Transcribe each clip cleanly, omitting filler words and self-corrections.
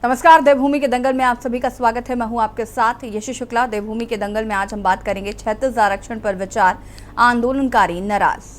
नमस्कार, देवभूमि के दंगल में आप सभी का स्वागत है। मैं हूं आपके साथ यशी शुक्ला। देवभूमि के दंगल में आज हम बात करेंगे 36 आरक्षण पर विचार, आंदोलनकारी नाराज।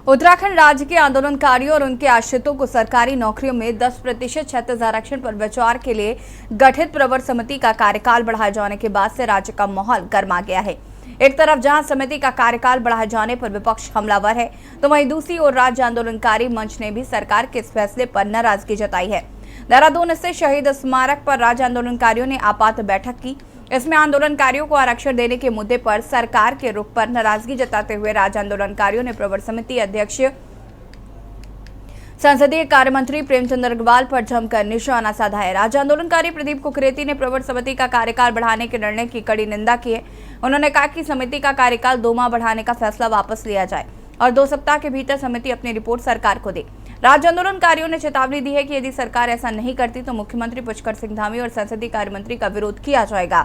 उत्तराखंड राज्य के आंदोलनकारियों और उनके आश्रितों को सरकारी नौकरियों में 10% 36 आरक्षण पर विचार के लिए गठित प्रवर समिति का कार्यकाल बढ़ाए जाने के बाद से राज्य का माहौल गर्मा गया है। एक तरफ जहां समिति का कार्यकाल बढ़ाए जाने पर विपक्ष हमलावर है, तो वहीं दूसरी ओर राज्य आंदोलनकारी मंच ने भी सरकार के इस फैसले पर नाराजगी जताई है। देहरादून स्थित शहीद स्मारक पर राज्य आंदोलनकारियों ने आपात बैठक की। इसमें आंदोलनकारियों को आरक्षण देने के मुद्दे पर सरकार के रुख पर नाराजगी जताते हुए राज्य आंदोलनकारियों ने प्रवर समिति अध्यक्ष संसदीय कार्य मंत्री प्रेमचंद अग्रवाल पर जमकर निशाना साधा है। राज्य आंदोलनकारी प्रदीप कुकरेती ने प्रवर समिति का कार्यकाल बढ़ाने के निर्णय की कड़ी निंदा की है। उन्होंने कहा कि समिति का कार्यकाल 2 माह बढ़ाने का फैसला वापस लिया जाए और 2 सप्ताह के भीतर समिति अपनी रिपोर्ट सरकार को दे। राज्य आंदोलनकारियों ने चेतावनी दी है कि यदि सरकार ऐसा नहीं करती तो मुख्यमंत्री पुष्कर सिंह धामी और संसदीय कार्य मंत्री का विरोध किया जाएगा।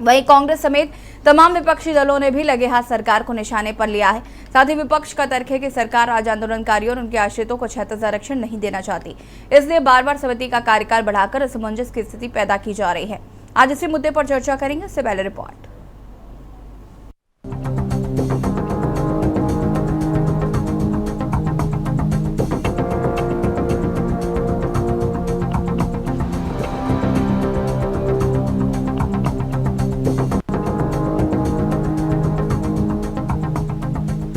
वहीं कांग्रेस समेत तमाम विपक्षी दलों ने भी लगे हाथ सरकार को निशाने पर लिया है। साथ ही विपक्ष का तर्क है कि सरकार राज्य आंदोलनकारियों और उनके आश्रितों को 36 आरक्षण नहीं देना चाहती, इसलिए बार बार समिति का कार्यकाल बढ़ाकर असमंजस की स्थिति पैदा की जा रही है। आज इसी मुद्दे पर चर्चा करेंगे। इससे पहले रिपोर्ट।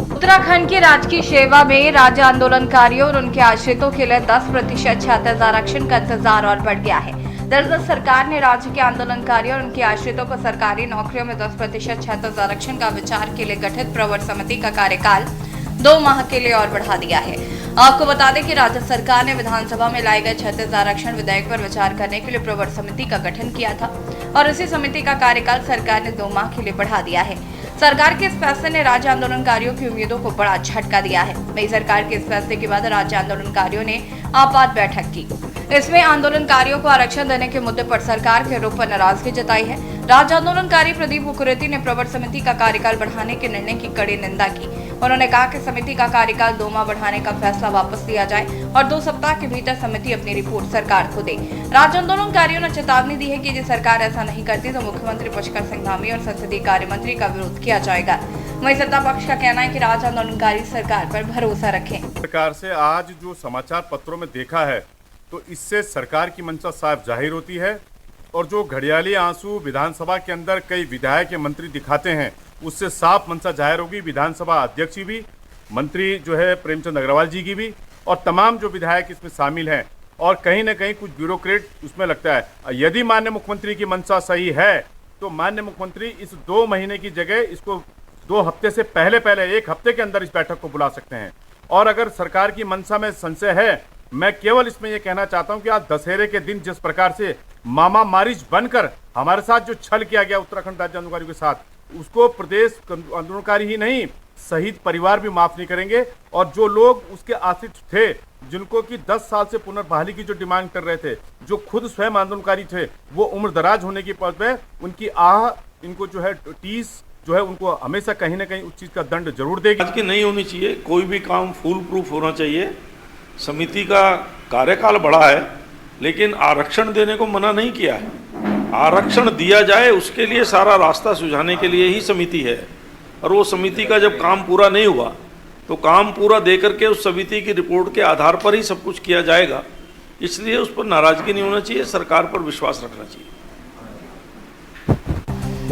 उत्तराखंड की राजकीय सेवा में राज्य आंदोलनकारियों और उनके आश्रितों के लिए 10% 36 आरक्षण का इंतजार और बढ़ गया है। दरअसल सरकार ने राज्य के आंदोलनकारियों और उनके आश्रितों को सरकारी नौकरियों में 10% 36 आरक्षण का विचार के लिए गठित प्रवर समिति का कार्यकाल 2 माह के लिए और बढ़ा दिया है। आपको बता दें कि राज्य सरकार ने विधानसभा में लाए गए 36 आरक्षण विधेयक पर विचार करने के लिए प्रवर समिति का गठन किया था और इसी समिति का कार्यकाल सरकार ने 2 माह के लिए बढ़ा दिया है। सरकार के इस फैसले ने राज्य आंदोलनकारियों की उम्मीदों को बड़ा झटका दिया है। नई सरकार के इस फैसले के बाद राज्य आंदोलनकारियों ने आपात बैठक की। इसमें आंदोलनकारियों को आरक्षण देने के मुद्दे पर सरकार के रुख पर नाराजगी जताई है। राज्य आंदोलनकारी प्रदीप कुकरेती ने प्रवर समिति का कार्यकाल बढ़ाने के निर्णय की कड़ी निंदा की। उन्होंने कहा कि समिति का कार्यकाल 2 माह बढ़ाने का फैसला वापस लिया जाए और 2 सप्ताह के भीतर समिति अपनी रिपोर्ट सरकार को दे। राज्य आंदोलनकारियों ने चेतावनी दी है कि यदि सरकार ऐसा नहीं करती तो मुख्यमंत्री पुष्कर सिंह धामी और संसदीय कार्य मंत्री का विरोध किया जाएगा। वहीं सत्ता पक्ष का कहना है कि राज्य आंदोलनकारी सरकार पर भरोसा रखें। सरकार से आज जो समाचार पत्रों में देखा है तो इससे सरकार की मंशा साफ जाहिर होती है और जो घड़ियाली आंसू विधानसभा के अंदर कई विधायक या मंत्री दिखाते हैं उससे साफ मंशा जाहिर होगी विधानसभा अध्यक्ष की भी, मंत्री जो है प्रेमचंद अग्रवाल जी की भी और तमाम जो विधायक इसमें शामिल हैं और कहीं ना कहीं कुछ ब्यूरोक्रेट उसमें लगता है। यदि माननीय मुख्यमंत्री की मंशा सही है तो माननीय मुख्यमंत्री इस 2 महीने की जगह इसको 2 हफ्ते से पहले 1 हफ्ते के अंदर इस बैठक को बुला सकते हैं। और अगर सरकार की मंशा में संशय है, मैं केवल इसमें यह कहना चाहता हूं कि आज दशहरे के दिन जिस प्रकार से मामा मारिच बनकर हमारे साथ जो छल किया गया उत्तराखंड राज्य आंदोलनकारियों के साथ, उसको प्रदेश आंदोलनकारी ही नहीं शहीद परिवार भी माफ नहीं करेंगे। और जो लोग उसके आश्रित थे, जिनको कि 10 साल से पुनर्बहाली की जो डिमांड कर रहे थे, जो खुद स्वयं आंदोलनकारी थे, वो उम्र दराज होने की पद पे उनकी इनको जो है टीस जो है उनको हमेशा कहीं ना कहीं उस चीज का दंड जरूर देगी। आज की नहीं होनी चाहिए, कोई भी काम फुल प्रूफ होना चाहिए। समिति का कार्यकाल बढ़ा है लेकिन आरक्षण देने को मना नहीं किया है। आरक्षण दिया जाए उसके लिए सारा रास्ता सुझाने के लिए ही समिति है और वो समिति का जब काम पूरा नहीं हुआ तो काम पूरा दे करके उस समिति की रिपोर्ट के आधार पर ही सब कुछ किया जाएगा। इसलिए उस पर नाराजगी नहीं होना चाहिए, सरकार पर विश्वास रखना चाहिए।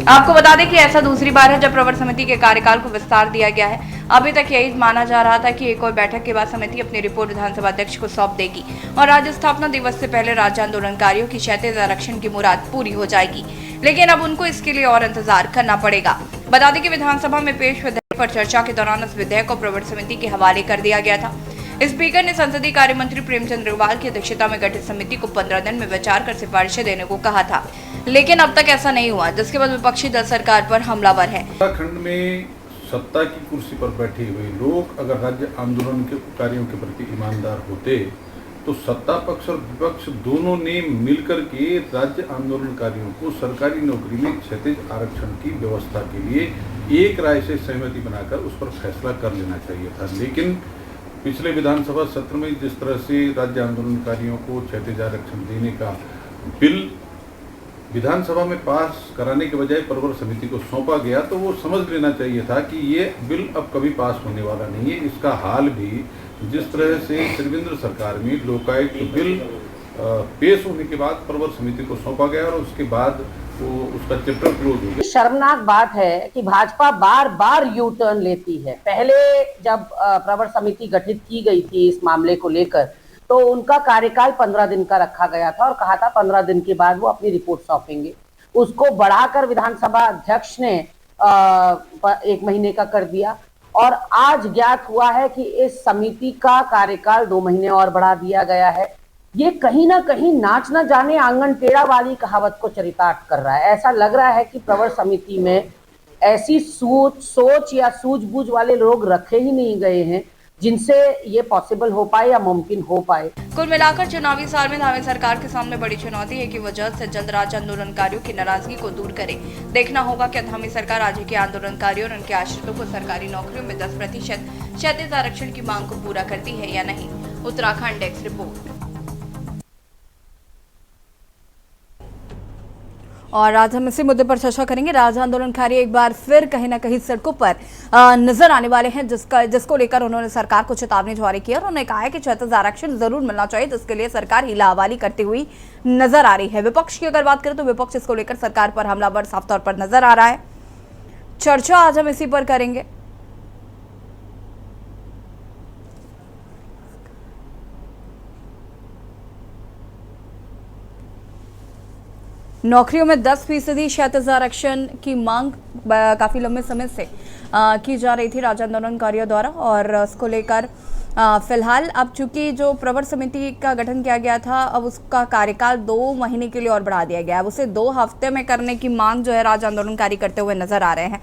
आपको बता दें कि ऐसा दूसरी बार है जब प्रवर समिति के कार्यकाल को विस्तार दिया गया है। अभी तक यही माना जा रहा था कि एक और बैठक के बाद समिति अपनी रिपोर्ट विधानसभा अध्यक्ष को सौंप देगी और राज्य स्थापना दिवस से पहले राज्य आंदोलनकारियों की 36 आरक्षण की मुराद पूरी हो जाएगी। लेकिन अब उनको इसके लिए और इंतजार करना पड़ेगा। बता दें कि विधानसभा में पेश विधेयक पर चर्चा के दौरान इस विधेयक को प्रवर समिति के हवाले कर दिया गया था। स्पीकर ने संसदीय कार्य मंत्री प्रेमचंद अग्रवाल की अध्यक्षता में गठित समिति को 15 दिन में विचार कर सिफारिशें देने को कहा था, लेकिन अब तक ऐसा नहीं हुआ, जिसके बाद विपक्षी दल सरकार पर हमलावर है। उत्तराखंड में सत्ता की कुर्सी पर बैठे हुए लोग अगर राज्य आंदोलन के कार्यों के प्रति ईमानदार होते तो सत्ता पक्ष और विपक्ष दोनों ने मिलकर के राज्य आंदोलनकारियों को सरकारी नौकरी में क्षैतिज आरक्षण की व्यवस्था के लिए एक राय से सहमति बनाकर उस पर फैसला कर लेना चाहिए था। लेकिन पिछले विधानसभा सत्र में जिस तरह से राज्य आंदोलनकारियों को क्षैतिज आरक्षण देने का बिल विधानसभा में पास कराने के बजाय प्रवर समिति को सौंपा गया, तो वो समझ लेना चाहिए था कि ये बिल अब कभी पास होने वाला नहीं है। इसका हाल भी जिस तरह से त्रिवेंद्र सरकार में लोकायुक्त बिल पेश होने के बाद प्रवर समिति को सौंपा गया और उसके बाद वो उसका चैप्टर क्लोज हो गया। शर्मनाक बात है कि भाजपा बार बार यू टर्न लेती है। पहले जब प्रवर समिति गठित की गई थी इस मामले को लेकर, तो उनका कार्यकाल 15 दिन का रखा गया था और कहा था 15 दिन के बाद वो अपनी रिपोर्ट सौंपेंगे। उसको बढ़ाकर विधानसभा अध्यक्ष ने 1 महीने का कर दिया और आज ज्ञात हुआ है कि इस समिति का कार्यकाल 2 महीने और बढ़ा दिया गया है। ये कहीं ना कहीं नाच न जाने आंगन टेढ़ा वाली कहावत को चरितार्थ कर रहा है। ऐसा लग रहा है कि प्रवर समिति में ऐसी सोच या सूझबूझ वाले लोग रखे ही नहीं गए हैं जिनसे ये पॉसिबल हो पाए या मुमकिन हो पाए। कुल मिलाकर चुनावी साल में धामी सरकार के सामने बड़ी चुनौती है कि वह जल्द से जल्द राज्य आंदोलनकारियों की नाराजगी को दूर करे। देखना होगा कि धामी सरकार राज्य के आंदोलनकारियों और उनके आश्रितों को सरकारी नौकरियों में 10% क्षैतिज आरक्षण की मांग को पूरा करती है या नहीं। Uttarakhand desk report. और आज हम इसी मुद्दे पर चर्चा करेंगे। राज्य आंदोलनकारी एक बार फिर कहीं ना कहीं सड़कों पर नजर आने वाले हैं, जिसको लेकर उन्होंने सरकार को चेतावनी जारी की और उन्होंने कहा है कि क्षैतिज आरक्षण जरूर मिलना चाहिए, जिसके लिए सरकार हीला हवाली करती हुई नजर आ रही है। विपक्ष की अगर बात करें तो विपक्ष इसको लेकर सरकार पर हमलावर साफ तौर पर नजर आ रहा है। चर्चा आज हम इसी पर करेंगे। नौकरियों में 10% क्षैतिज आरक्षण की मांग काफी लंबे समय से की जा रही थी राज्य आंदोलनकारियों द्वारा और उसको लेकर फिलहाल अब चूंकि जो प्रवर समिति का गठन किया गया था, अब उसका कार्यकाल 2 महीने के लिए और बढ़ा दिया गया है। उसे 2 हफ्ते में करने की मांग जो है राज्य आंदोलनकारी करते हुए नजर आ रहे हैं।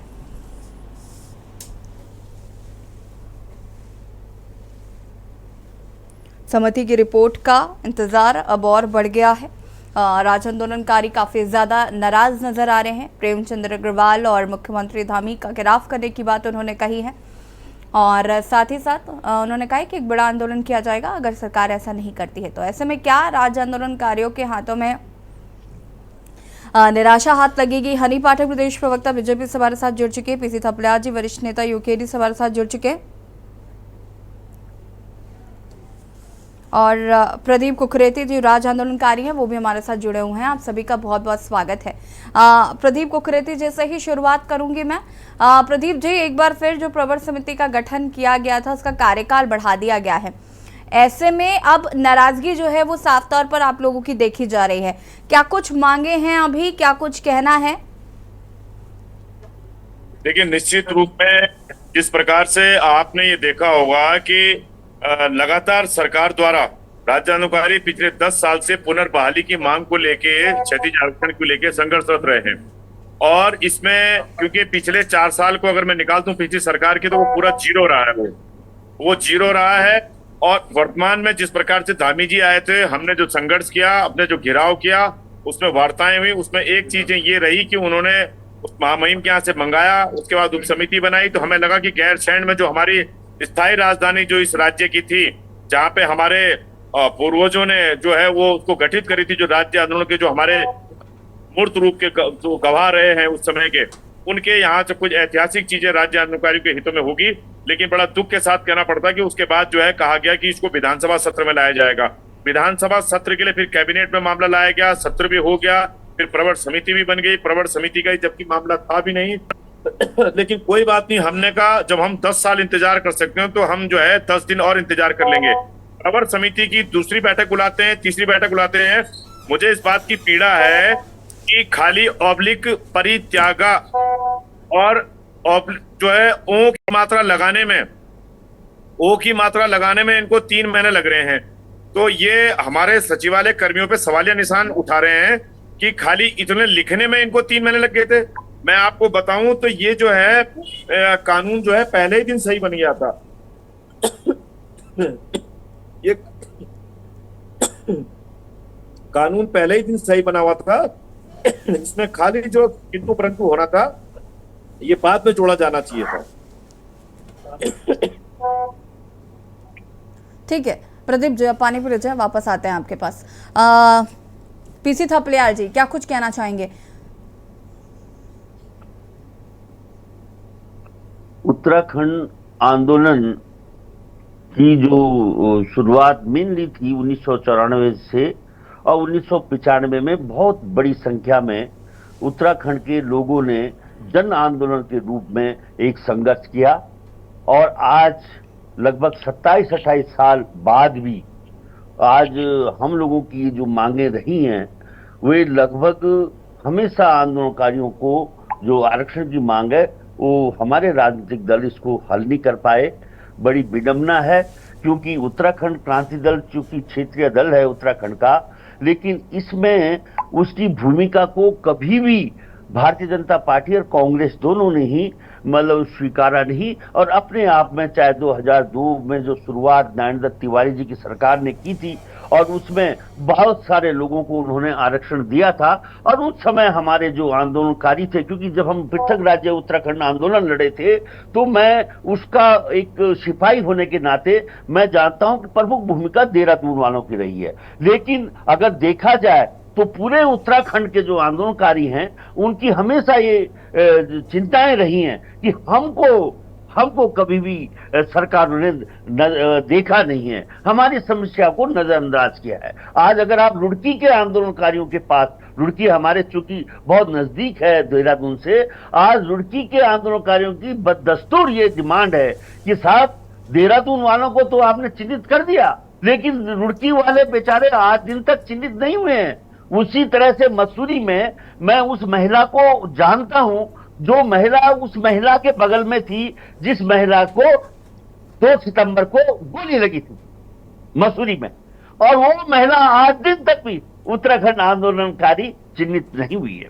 समिति की रिपोर्ट का इंतजार अब और बढ़ गया है। राज्य आंदोलनकारी काफी ज्यादा नाराज नजर आ रहे हैं। प्रेमचंद अग्रवाल और मुख्यमंत्री धामी का घेराव करने की बात उन्होंने कही है और साथ ही साथ उन्होंने कहा कि एक बड़ा आंदोलन किया जाएगा अगर सरकार ऐसा नहीं करती है। तो ऐसे में क्या राज्य आंदोलनकारियों के हाथों में निराशा हाथ लगेगी? हनी पाठक प्रदेश प्रवक्ता बीजेपी से हमारे साथ जुड़ चुके, पीसी थपलियाल जी वरिष्ठ नेता यूकेडी से हमारे साथ जुड़ चुके और प्रदीप कुकरेती जो राज्य आंदोलनकारी हैं वो भी हमारे साथ जुड़े हुए हैं। आप सभी का बहुत बहुत स्वागत है। प्रदीप कुकरेती जी से ही शुरुआत करूंगी मैं। प्रदीप जी, एक बार फिर जो प्रवर समिति का गठन किया गया था उसका कार्यकाल बढ़ा दिया गया है, ऐसे में अब नाराजगी जो है वो साफ तौर पर आप लोगों की देखी जा रही है। क्या कुछ मांगे हैं अभी, क्या कुछ कहना है? देखिए, निश्चित रूप में जिस प्रकार से आपने ये देखा होगा कि लगातार सरकार द्वारा राज्य आंदोलनकारी पिछले 10 साल से पुनर्बहाली की मांग को लेके, क्षैतिज आरक्षण को लेके संघर्षरत रहे हैं और इसमें क्योंकि पिछले 4 साल को अगर मैं निकाल दूं पिछली सरकार की तो वो पूरा जीरो रहा है, वो जीरो रहा है। और वर्तमान में जिस प्रकार से धामी जी आए थे, हमने जो संघर्ष किया, अपने जो घेराव किया, उसमें वार्ताएं हुई, उसमें एक चीज ये रही कि उन्होंने उस महामहिम के यहाँ से मंगाया, उसके बाद उप समिति बनाई। तो हमें लगा कि गैरसैंण में जो हमारी स्थायी राजधानी जो इस राज्य की थी, जहाँ पे हमारे पूर्वजों ने जो है वो उसको गठित करी थी, जो राज्य आंदोलन के जो हमारे मूर्त रूप के जो गवाह रहे हैं उस समय के, उनके यहाँ से कुछ ऐतिहासिक चीजें राज्य आंदोलनकारियों के हितों में होगी। लेकिन बड़ा दुख के साथ कहना पड़ता है कि उसके बाद जो है कहा गया कि इसको विधानसभा सत्र में लाया जाएगा। विधानसभा सत्र के लिए फिर कैबिनेट में मामला लाया गया, सत्र भी हो गया, फिर प्रवर समिति भी बन गई। प्रवर समिति का जबकि मामला था भी नहीं लेकिन कोई बात नहीं, हमने कहा जब हम 10 साल इंतजार कर सकते हैं तो हम जो है 10 दिन और इंतजार कर लेंगे। प्रवर समिति की दूसरी बैठक बुलाते हैं, तीसरी बैठक बुलाते हैं। मुझे इस बात की पीड़ा है कि खाली ऑब्लिक परित्यागा और जो है ओ की मात्रा लगाने में ओ की मात्रा लगाने में इनको 3 महीने लग रहे हैं। तो ये हमारे सचिवालय कर्मियों पे सवालिया निशान उठा रहे हैं कि खाली इतने लिखने में इनको 3 महीने लग गए थे। मैं आपको बताऊं तो ये जो है कानून जो है पहले ही दिन सही बन गया था। ये कानून पहले ही दिन सही बना हुआ था। इसमें खाली जो किंतु परंतु होना था ये बाद में जोड़ा जाना चाहिए था। ठीक है प्रदीप जी, आप पानी पी लीजिए, वापस आते हैं आपके पास। पीसी थपलियाल जी, क्या कुछ कहना चाहेंगे? उत्तराखंड आंदोलन की जो शुरुआत मेनली थी 1994 से, और 1995 में बहुत बड़ी संख्या में उत्तराखंड के लोगों ने जन आंदोलन के रूप में एक संघर्ष किया। और आज लगभग 27-28 साल बाद भी आज हम लोगों की जो मांगे रही हैं वे लगभग हमेशा आंदोलनकारियों को जो आरक्षण की मांग है वो हमारे राजनीतिक दल इसको हल नहीं कर पाए। बड़ी विडंबना है, क्योंकि उत्तराखंड क्रांति दल चूंकि क्षेत्रीय दल है उत्तराखंड का, लेकिन इसमें उसकी भूमिका को कभी भी भारतीय जनता पार्टी और कांग्रेस दोनों ने ही मतलब स्वीकारा नहीं। और अपने आप में चाहे 2002 में जो शुरुआत नरेंद्र तिवारी जी की सरकार ने की थी और उसमें बहुत सारे लोगों को उन्होंने आरक्षण दिया था, और उस समय हमारे जो आंदोलनकारी थे, क्योंकि जब हम पृथक राज्य उत्तराखंड आंदोलन लड़े थे तो मैं उसका एक सिपाही होने के नाते मैं जानता हूं कि प्रमुख भूमिका देहरादून वालों की रही है। लेकिन अगर देखा जाए तो पूरे उत्तराखंड के जो आंदोलनकारी हैं उनकी हमेशा ये चिंताएं रही हैं कि हमको कभी भी सरकार ने देखा नहीं है, हमारी समस्या को नजरअंदाज किया है। आज अगर आप रुड़की के आंदोलनकारियों के पास, रुड़की हमारे चूंकि बहुत नजदीक है देहरादून से, आज रुड़की के आंदोलनकारियों की बददस्तूर ये डिमांड है कि साहब देहरादून वालों को तो आपने चिन्हित कर दिया, लेकिन रुड़की वाले बेचारे आज दिन तक चिन्हित नहीं हुए हैं। उसी तरह से मसूरी में मैं उस महिला को जानता हूं, जो महिला उस महिला के बगल में थी जिस महिला को 2 सितंबर को गोली लगी थी मसूरी में, और वो महिला आज दिन तक भी उत्तराखंड आंदोलनकारी चिन्हित नहीं हुई है।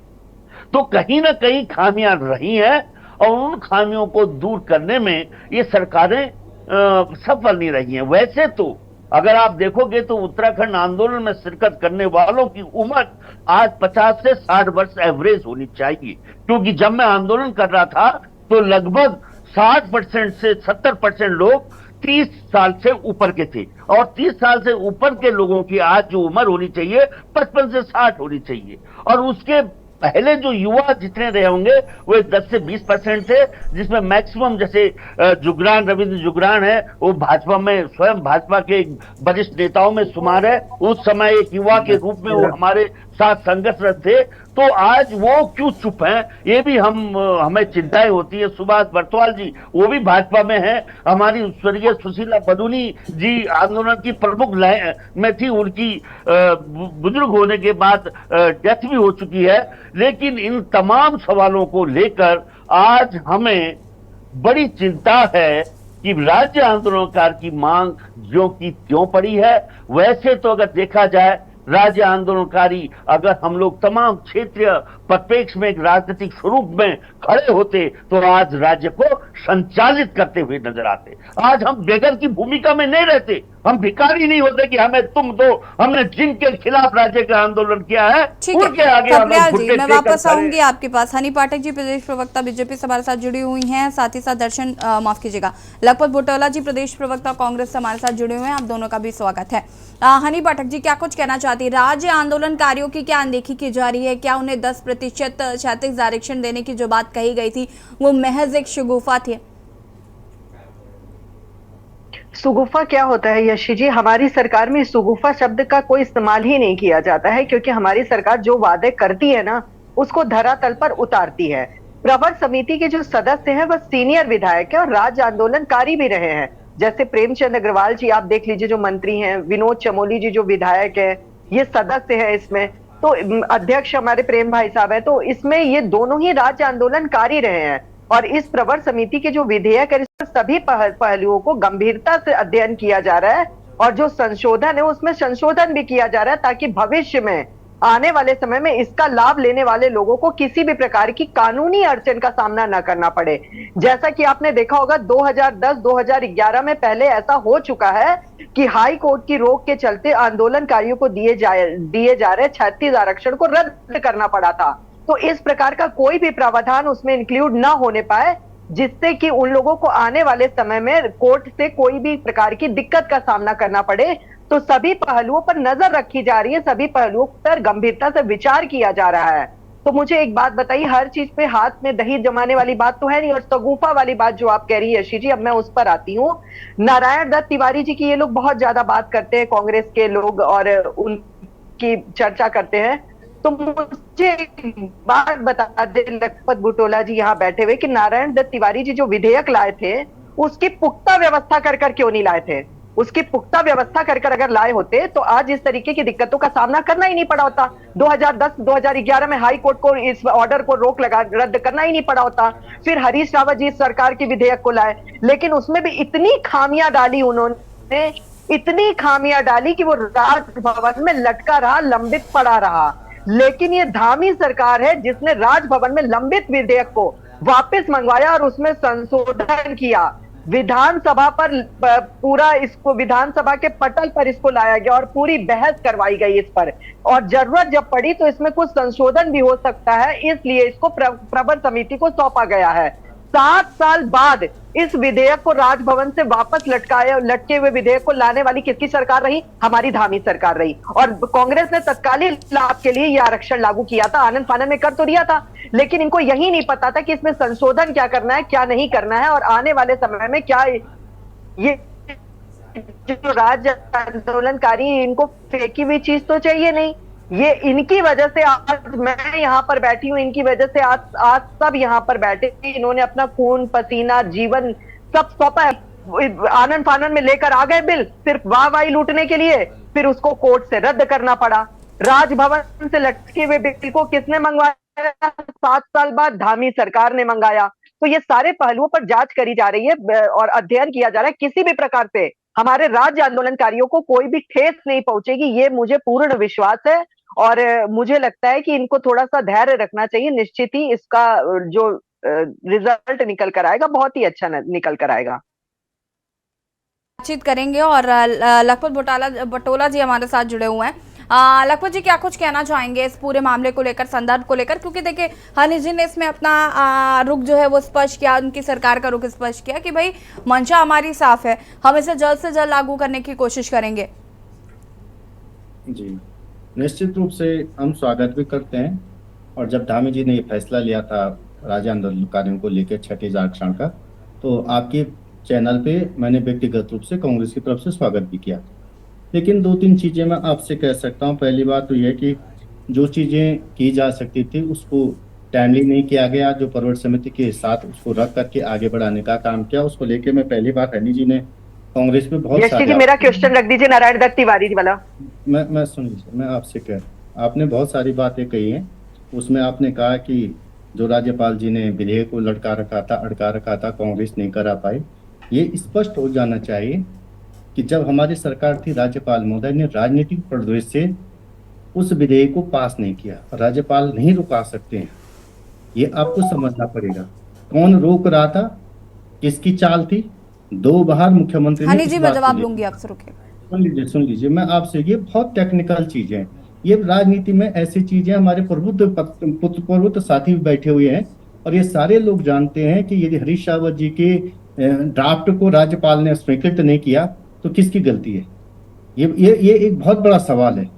तो कहीं ना कहीं खामियां रही हैं और उन खामियों को दूर करने में ये सरकारें सफल नहीं रही हैं। वैसे तो अगर आप देखोगे तो उत्तराखंड आंदोलन में शिरकत करने वालों की उम्र आज 50 से 60 वर्ष एवरेज होनी चाहिए, क्योंकि जब मैं आंदोलन कर रहा था तो लगभग 60% से 70% लोग 30 साल से ऊपर के थे, और 30 साल से ऊपर के लोगों की आज जो उम्र होनी चाहिए 55 से 60 होनी चाहिए। और उसके पहले जो युवा जितने रहे होंगे वो 10 से 20% थे, जिसमें मैक्सिमम जैसे जुगरान, रविंद्र जुगरान है, वो भाजपा में स्वयं भाजपा के वरिष्ठ नेताओं में शुमार है। उस समय एक युवा के रूप में वो हमारे साथ संघर्षरत थे। तो आज वो क्यों चुप हैं, ये भी हमें चिंताएं होती है। सुभाष बरतवाल जी वो भी भाजपा में हैं, हमारी स्वर्गीय सुशीला बदुनी जी आंदोलन की प्रमुख में थी, उनकी बुजुर्ग होने के बाद डेथ भी हो चुकी है। लेकिन इन तमाम सवालों को लेकर आज हमें बड़ी चिंता है कि राज्य आंदोलनकार की मांग ज्यों की त्यों पड़ी है। वैसे तो अगर देखा जाए राज्य आंदोलनकारी अगर हम लोग तमाम क्षेत्रीय परिप्रेक्ष्य में एक राजनीतिक स्वरूप में खड़े होते तो आज राज्य को संचालित करते हुए नजर आते। आज हम बेगर की भूमिका में नहीं रहते, हम भिखारी नहीं होते कि हमें तुम दो। हमने जिनके खिलाफ राज्य का आंदोलन किया है उनके आगे हम लोग जी, मैं वापस आऊंगी आपके पास। हनी पाठक जी प्रदेश प्रवक्ता बीजेपी से हमारे साथ जुड़ी हुई हैं, साथ ही साथ दर्शन माफ कीजिएगा लखपत बुटौला जी प्रदेश प्रवक्ता कांग्रेस से हमारे साथ जुड़े हुए हैं। आप दोनों का भी स्वागत है। हनी पाठक जी क्या कुछ कहना चाहती है? राज्य आंदोलनकारियों की क्या अनदेखी की जा रही है? क्या उन्हें 10% क्षैतिज आरक्षण देने की जो बात कही गई थी वो महज एक शगुफा थी? सुगुफा क्या होता है यशी जी? हमारी सरकार में सुगुफा शब्द का कोई इस्तेमाल ही नहीं किया जाता है, क्योंकि हमारी सरकार जो वादे करती है ना उसको धरातल पर उतारती है। प्रवर समिति के जो सदस्य हैं वह सीनियर विधायक है और राज्य आंदोलनकारी भी रहे हैं। जैसे प्रेमचंद अग्रवाल जी आप देख लीजिए जो मंत्री हैं, विनोद चमोली जी जो विधायक है, ये सदस्य है इसमें। तो अध्यक्ष हमारे प्रेम भाई साहब है, तो इसमें ये दोनों ही राज्य आंदोलनकारी रहे हैं। और इस प्रवर समिति के जो विधेयक है इस पर सभी पहलुओं को गंभीरता से अध्ययन किया जा रहा है और जो संशोधन है उसमें संशोधन भी किया जा रहा है ताकि भविष्य में आने वाले समय में इसका लाभ लेने वाले लोगों को किसी भी प्रकार की कानूनी अड़चन का सामना न करना पड़े। जैसा कि आपने देखा होगा 2010-2011 में पहले ऐसा हो चुका है कि हाई कोर्ट की रोक के चलते आंदोलनकारियों को दिए जा रहे 36 आरक्षण को रद्द करना पड़ा था। तो इस प्रकार का कोई भी प्रावधान उसमें इंक्लूड ना होने पाए जिससे कि उन लोगों को आने वाले समय में कोर्ट से कोई भी प्रकार की दिक्कत का सामना करना पड़े। तो सभी पहलुओं पर नजर रखी जा रही है, सभी पहलुओं पर गंभीरता से विचार किया जा रहा है। तो मुझे एक बात बताइए, हर चीज पे हाथ में दही जमाने वाली बात तो है नहीं। और सगुफा वाली बात जो आप कह रही है यशी जी, अब मैं उस पर आती हूँ। नारायण दत्त तिवारी जी की ये लोग बहुत ज्यादा बात करते हैं, कांग्रेस के लोग, और उनकी चर्चा करते हैं। तो मुझे एक बात बता दे लखपत बुटोला जी यहाँ बैठे हुए कि नारायण दत्त तिवारी जी जो विधेयक लाए थे उसकी पुख्ता व्यवस्था कर क्यों नहीं लाए थे? उसकी पुख्ता व्यवस्था कर अगर लाए होते तो आज इस तरीके की दिक्कतों का सामना करना ही नहीं पड़ा होता। 2010-2011 में हाई कोर्ट को इस ऑर्डर को रद्द करना ही नहीं पड़ा होता। फिर हरीश रावत जी सरकार के विधेयक को लाए, लेकिन उसमें भी इतनी खामियां डाली उन्होंने, इतनी खामियां डाली कि वो राजभवन में लटका रहा, लंबित पड़ा रहा। लेकिन ये धामी सरकार है जिसने राजभवन में लंबित विधेयक को वापस मंगवाया और उसमें संशोधन किया। विधानसभा पर पूरा इसको विधानसभा के पटल पर इसको लाया गया और पूरी बहस करवाई गई इस पर, और जरूरत जब पड़ी तो इसमें कुछ संशोधन भी हो सकता है, इसलिए इसको प्रवर समिति को सौंपा गया है। 7 साल बाद इस विधेयक को राजभवन से वापस लटके हुए विधेयक को लाने वाली किसकी सरकार रही? हमारी धामी सरकार रही। और कांग्रेस ने तत्कालीन लाभ के लिए यह आरक्षण लागू किया था, आनंद फानंद में कर तो दिया था, लेकिन इनको यही नहीं पता था कि इसमें संशोधन क्या करना है, क्या नहीं करना है, और आने वाले समय में क्या ये जो राज्य आंदोलनकारी इनको फेंकी हुई चीज तो चाहिए नहीं। ये इनकी वजह से आज मैं यहाँ पर बैठी हूँ, इनकी वजह से आज सब यहाँ पर बैठे। इन्होंने अपना खून पसीना जीवन सब सौंपा है, आनंद फानंद में लेकर आ गए बिल सिर्फ वाहवाही लूटने के लिए, फिर उसको कोर्ट से रद्द करना पड़ा। राजभवन से लटके हुए बिल को किसने मंगवाया? 7 साल बाद धामी सरकार ने मंगाया। तो ये सारे पहलुओं पर जांच करी जा रही है और अध्ययन किया जा रहा है। किसी भी प्रकार से हमारे राज्य आंदोलनकारियों को कोई भी ठेस नहीं पहुंचेगी, ये मुझे पूर्ण विश्वास है। और मुझे लगता है कि इनको थोड़ा सा धैर्य रखना चाहिए। निश्चित ही इसका जो रिजल्ट निकल कर आएगा बहुत ही अच्छा निकल कर आएगा। बातचीत करेंगे और लखपत बटोला जी हमारे साथ जुड़े हुए हैं। लखपत जी क्या कुछ कहना चाहेंगे इस पूरे मामले को लेकर, संदर्भ को लेकर? क्योंकि देखिए हनी जी ने इसमें अपना रुख जो है वो स्पष्ट किया, उनकी सरकार का रुख स्पष्ट किया कि भाई मंशा हमारी साफ है, हम इसे जल्द से जल्द लागू करने की कोशिश करेंगे। जी निश्चित रूप से हम स्वागत भी करते हैं। और जब धामी जी ने ये फैसला लिया था राज्य आंदोलनकारियों को लेकर 36 आरक्षण का, तो आपके चैनल पे मैंने व्यक्तिगत रूप से कांग्रेस की तरफ से स्वागत भी किया। लेकिन 2-3 चीज़ें मैं आपसे कह सकता हूँ। पहली बात तो यह कि जो चीज़ें की जा सकती थी उसको टाइमली नहीं किया गया, जो प्रवर समिति के साथ उसको रख करके आगे बढ़ाने का काम किया, उसको लेके मैं पहली बार हनी जी ने कांग्रेस में बहुत सारी मेरा क्वेश्चन रख दीजिए नारायण दत्त तिवारी जी वाला। मैं सुन लीजिए, मैं आपसे कह, आपने बहुत सारी बातें कही हैं। उसमें आपने कहा कि जो राज्यपाल जी ने विधेयक को अड़का रखा था कांग्रेस नहीं करा पाई। ये स्पष्ट हो जाना चाहिए कि जब हमारी सरकार थी राज्यपाल महोदय ने राजनीतिक परिदृश्य से उस विधेयक को पास नहीं किया। राज्यपाल नहीं रुका सकते हैं, ये आपको समझना पड़ेगा। कौन रोक रहा था, किसकी चाल थी? 2 बार मुख्यमंत्री हनी जी मैं जवाब लूंगी आपसे, रुकिए। सुन लीजिए मैं आपसे, ये बहुत टेक्निकल चीजें हैं। ये राजनीति में ऐसी चीजें, हमारे प्रबुद्ध साथी बैठे हुए हैं और ये सारे लोग जानते हैं कि यदि हरीश रावत जी के ड्राफ्ट को राज्यपाल ने स्वीकृत नहीं किया तो किसकी गलती है? ये एक बहुत बड़ा सवाल है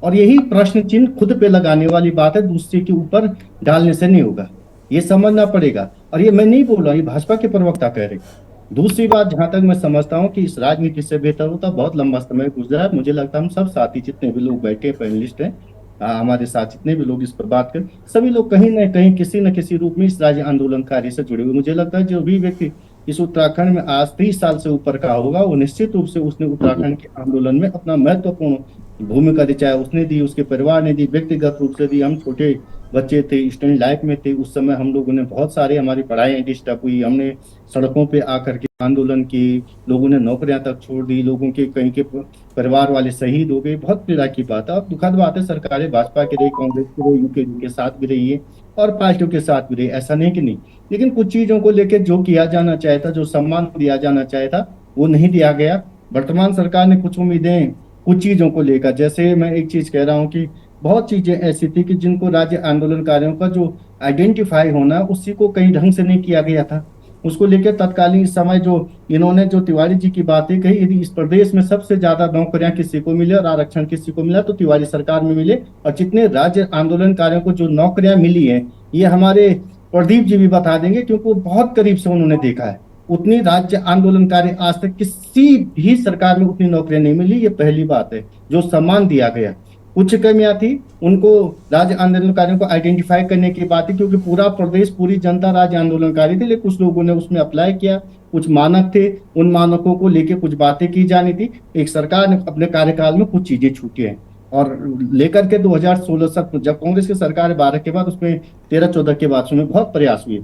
और यही प्रश्न चिन्ह खुद पे लगाने वाली बात है, दूसरे के ऊपर डालने से नहीं होगा। ये समझना पड़ेगा। और ये मैं नहीं बोल रहा, ये भाजपा के प्रवक्ता कह रहे। दूसरी बात, जहां तक मैं समझता हूं कि इस राजनीति से बेहतर होता, बहुत लंबा समय गुजरा है। मुझे लगता है हम सब साथी जितने भी लोग बैठे पैनलिस्ट हैं, हमारे साथ जितने भी लोग इस पर बात करें, सभी लोग कहीं ना कहीं किसी न किसी रूप में इस राज्य आंदोलनकारी से जुड़े हुए। मुझे लगता है जो भी व्यक्ति इस उत्तराखंड में आज 30 साल से ऊपर का होगा, वो निश्चित रूप से उसने उत्तराखंड के आंदोलन में अपना महत्वपूर्ण भूमिका दी, चाहे उसने दी, उसके परिवार ने दी, व्यक्तिगत रूप से दी। हम छोटे बच्चे थे, स्टूडेंट लाइफ में थे, उस समय हम लोगों ने बहुत सारे, हमारी पढ़ाई डिस्टर्ब हुई, हमने सड़कों पे आकर के आंदोलन की, लोगों ने नौकरियां तक छोड़ दी, लोगों के कहीं के परिवार वाले शहीद हो गए। बहुत पीड़ा की बात है और दुखद बात है। सरकारें भाजपा की रही, कांग्रेस की रही, यूके के साथ भी रही है और पार्टियों के साथ भी रही, ऐसा नहीं कि नहीं। लेकिन कुछ चीजों को लेकर जो किया जाना चाहे था, जो सम्मान दिया जाना चाहे था, वो नहीं दिया गया। वर्तमान सरकार ने कुछ उम्मीदें कुछ चीजों को लेकर, जैसे मैं एक चीज कह रहा हूँ कि बहुत चीजें ऐसी थी कि जिनको राज्य आंदोलनकारियों का जो आइडेंटिफाई होना, उसी को कहीं ढंग से नहीं किया गया था। उसको लेकर तत्कालीन समय जो इन्होंने जो तिवारी जी की बातें कही, यदि इस प्रदेश में सबसे ज्यादा नौकरियां किसी को मिले और आरक्षण किसी को मिला तो तिवारी सरकार में मिले। और जितने राज्य आंदोलनकारियों को जो नौकरियां मिली है, ये हमारे प्रदीप जी भी बता देंगे क्योंकि वो बहुत करीब से उन्होंने देखा है। उतनी राज्य आंदोलनकारी आज तक किसी भी सरकार में उतनी नौकरियां नहीं मिली। ये पहली बात है। जो सम्मान दिया गया, कुछ कमियां थी, उनको राज्य आंदोलनकारियों को आइडेंटिफाई करने की बात है, क्योंकि पूरा प्रदेश, पूरी जनता राज्य आंदोलनकारी थी, लेकिन कुछ लोगों ने उसमें अप्लाई किया, कुछ मानक थे, उन मानकों को लेके कुछ बातें की जानी थी। एक सरकार ने अपने कार्यकाल में कुछ चीजें छूटी हैं और लेकर के 2016 तक जब कांग्रेस की सरकार 12 के बाद, उसमें 13-14 के बाद उसमें बहुत प्रयास हुए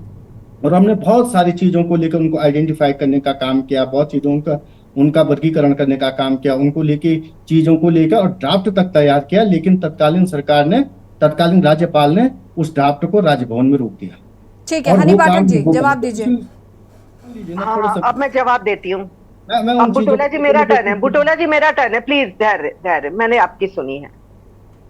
और हमने बहुत सारी चीजों को लेकर उनको आइडेंटिफाई करने का काम किया, बहुत चीजों का उनका वर्गीकरण करने का काम किया, उनको लेके चीजों को लेकर और ड्राफ्ट तक तैयार किया। लेकिन तत्कालीन सरकार ने, तत्कालीन राज्यपाल ने उस ड्राफ्ट को राजभवन में रोक दिया। ठीक है, हनी पाठक जी जवाब दीजिए। हाँ, अब मैं जवाब देती हूँ। अब बुटोला जी मेरा टर्न है, बुटोला जी मेरा टर्न है, प्लीज धैर्य, मैंने आपकी सुनी है।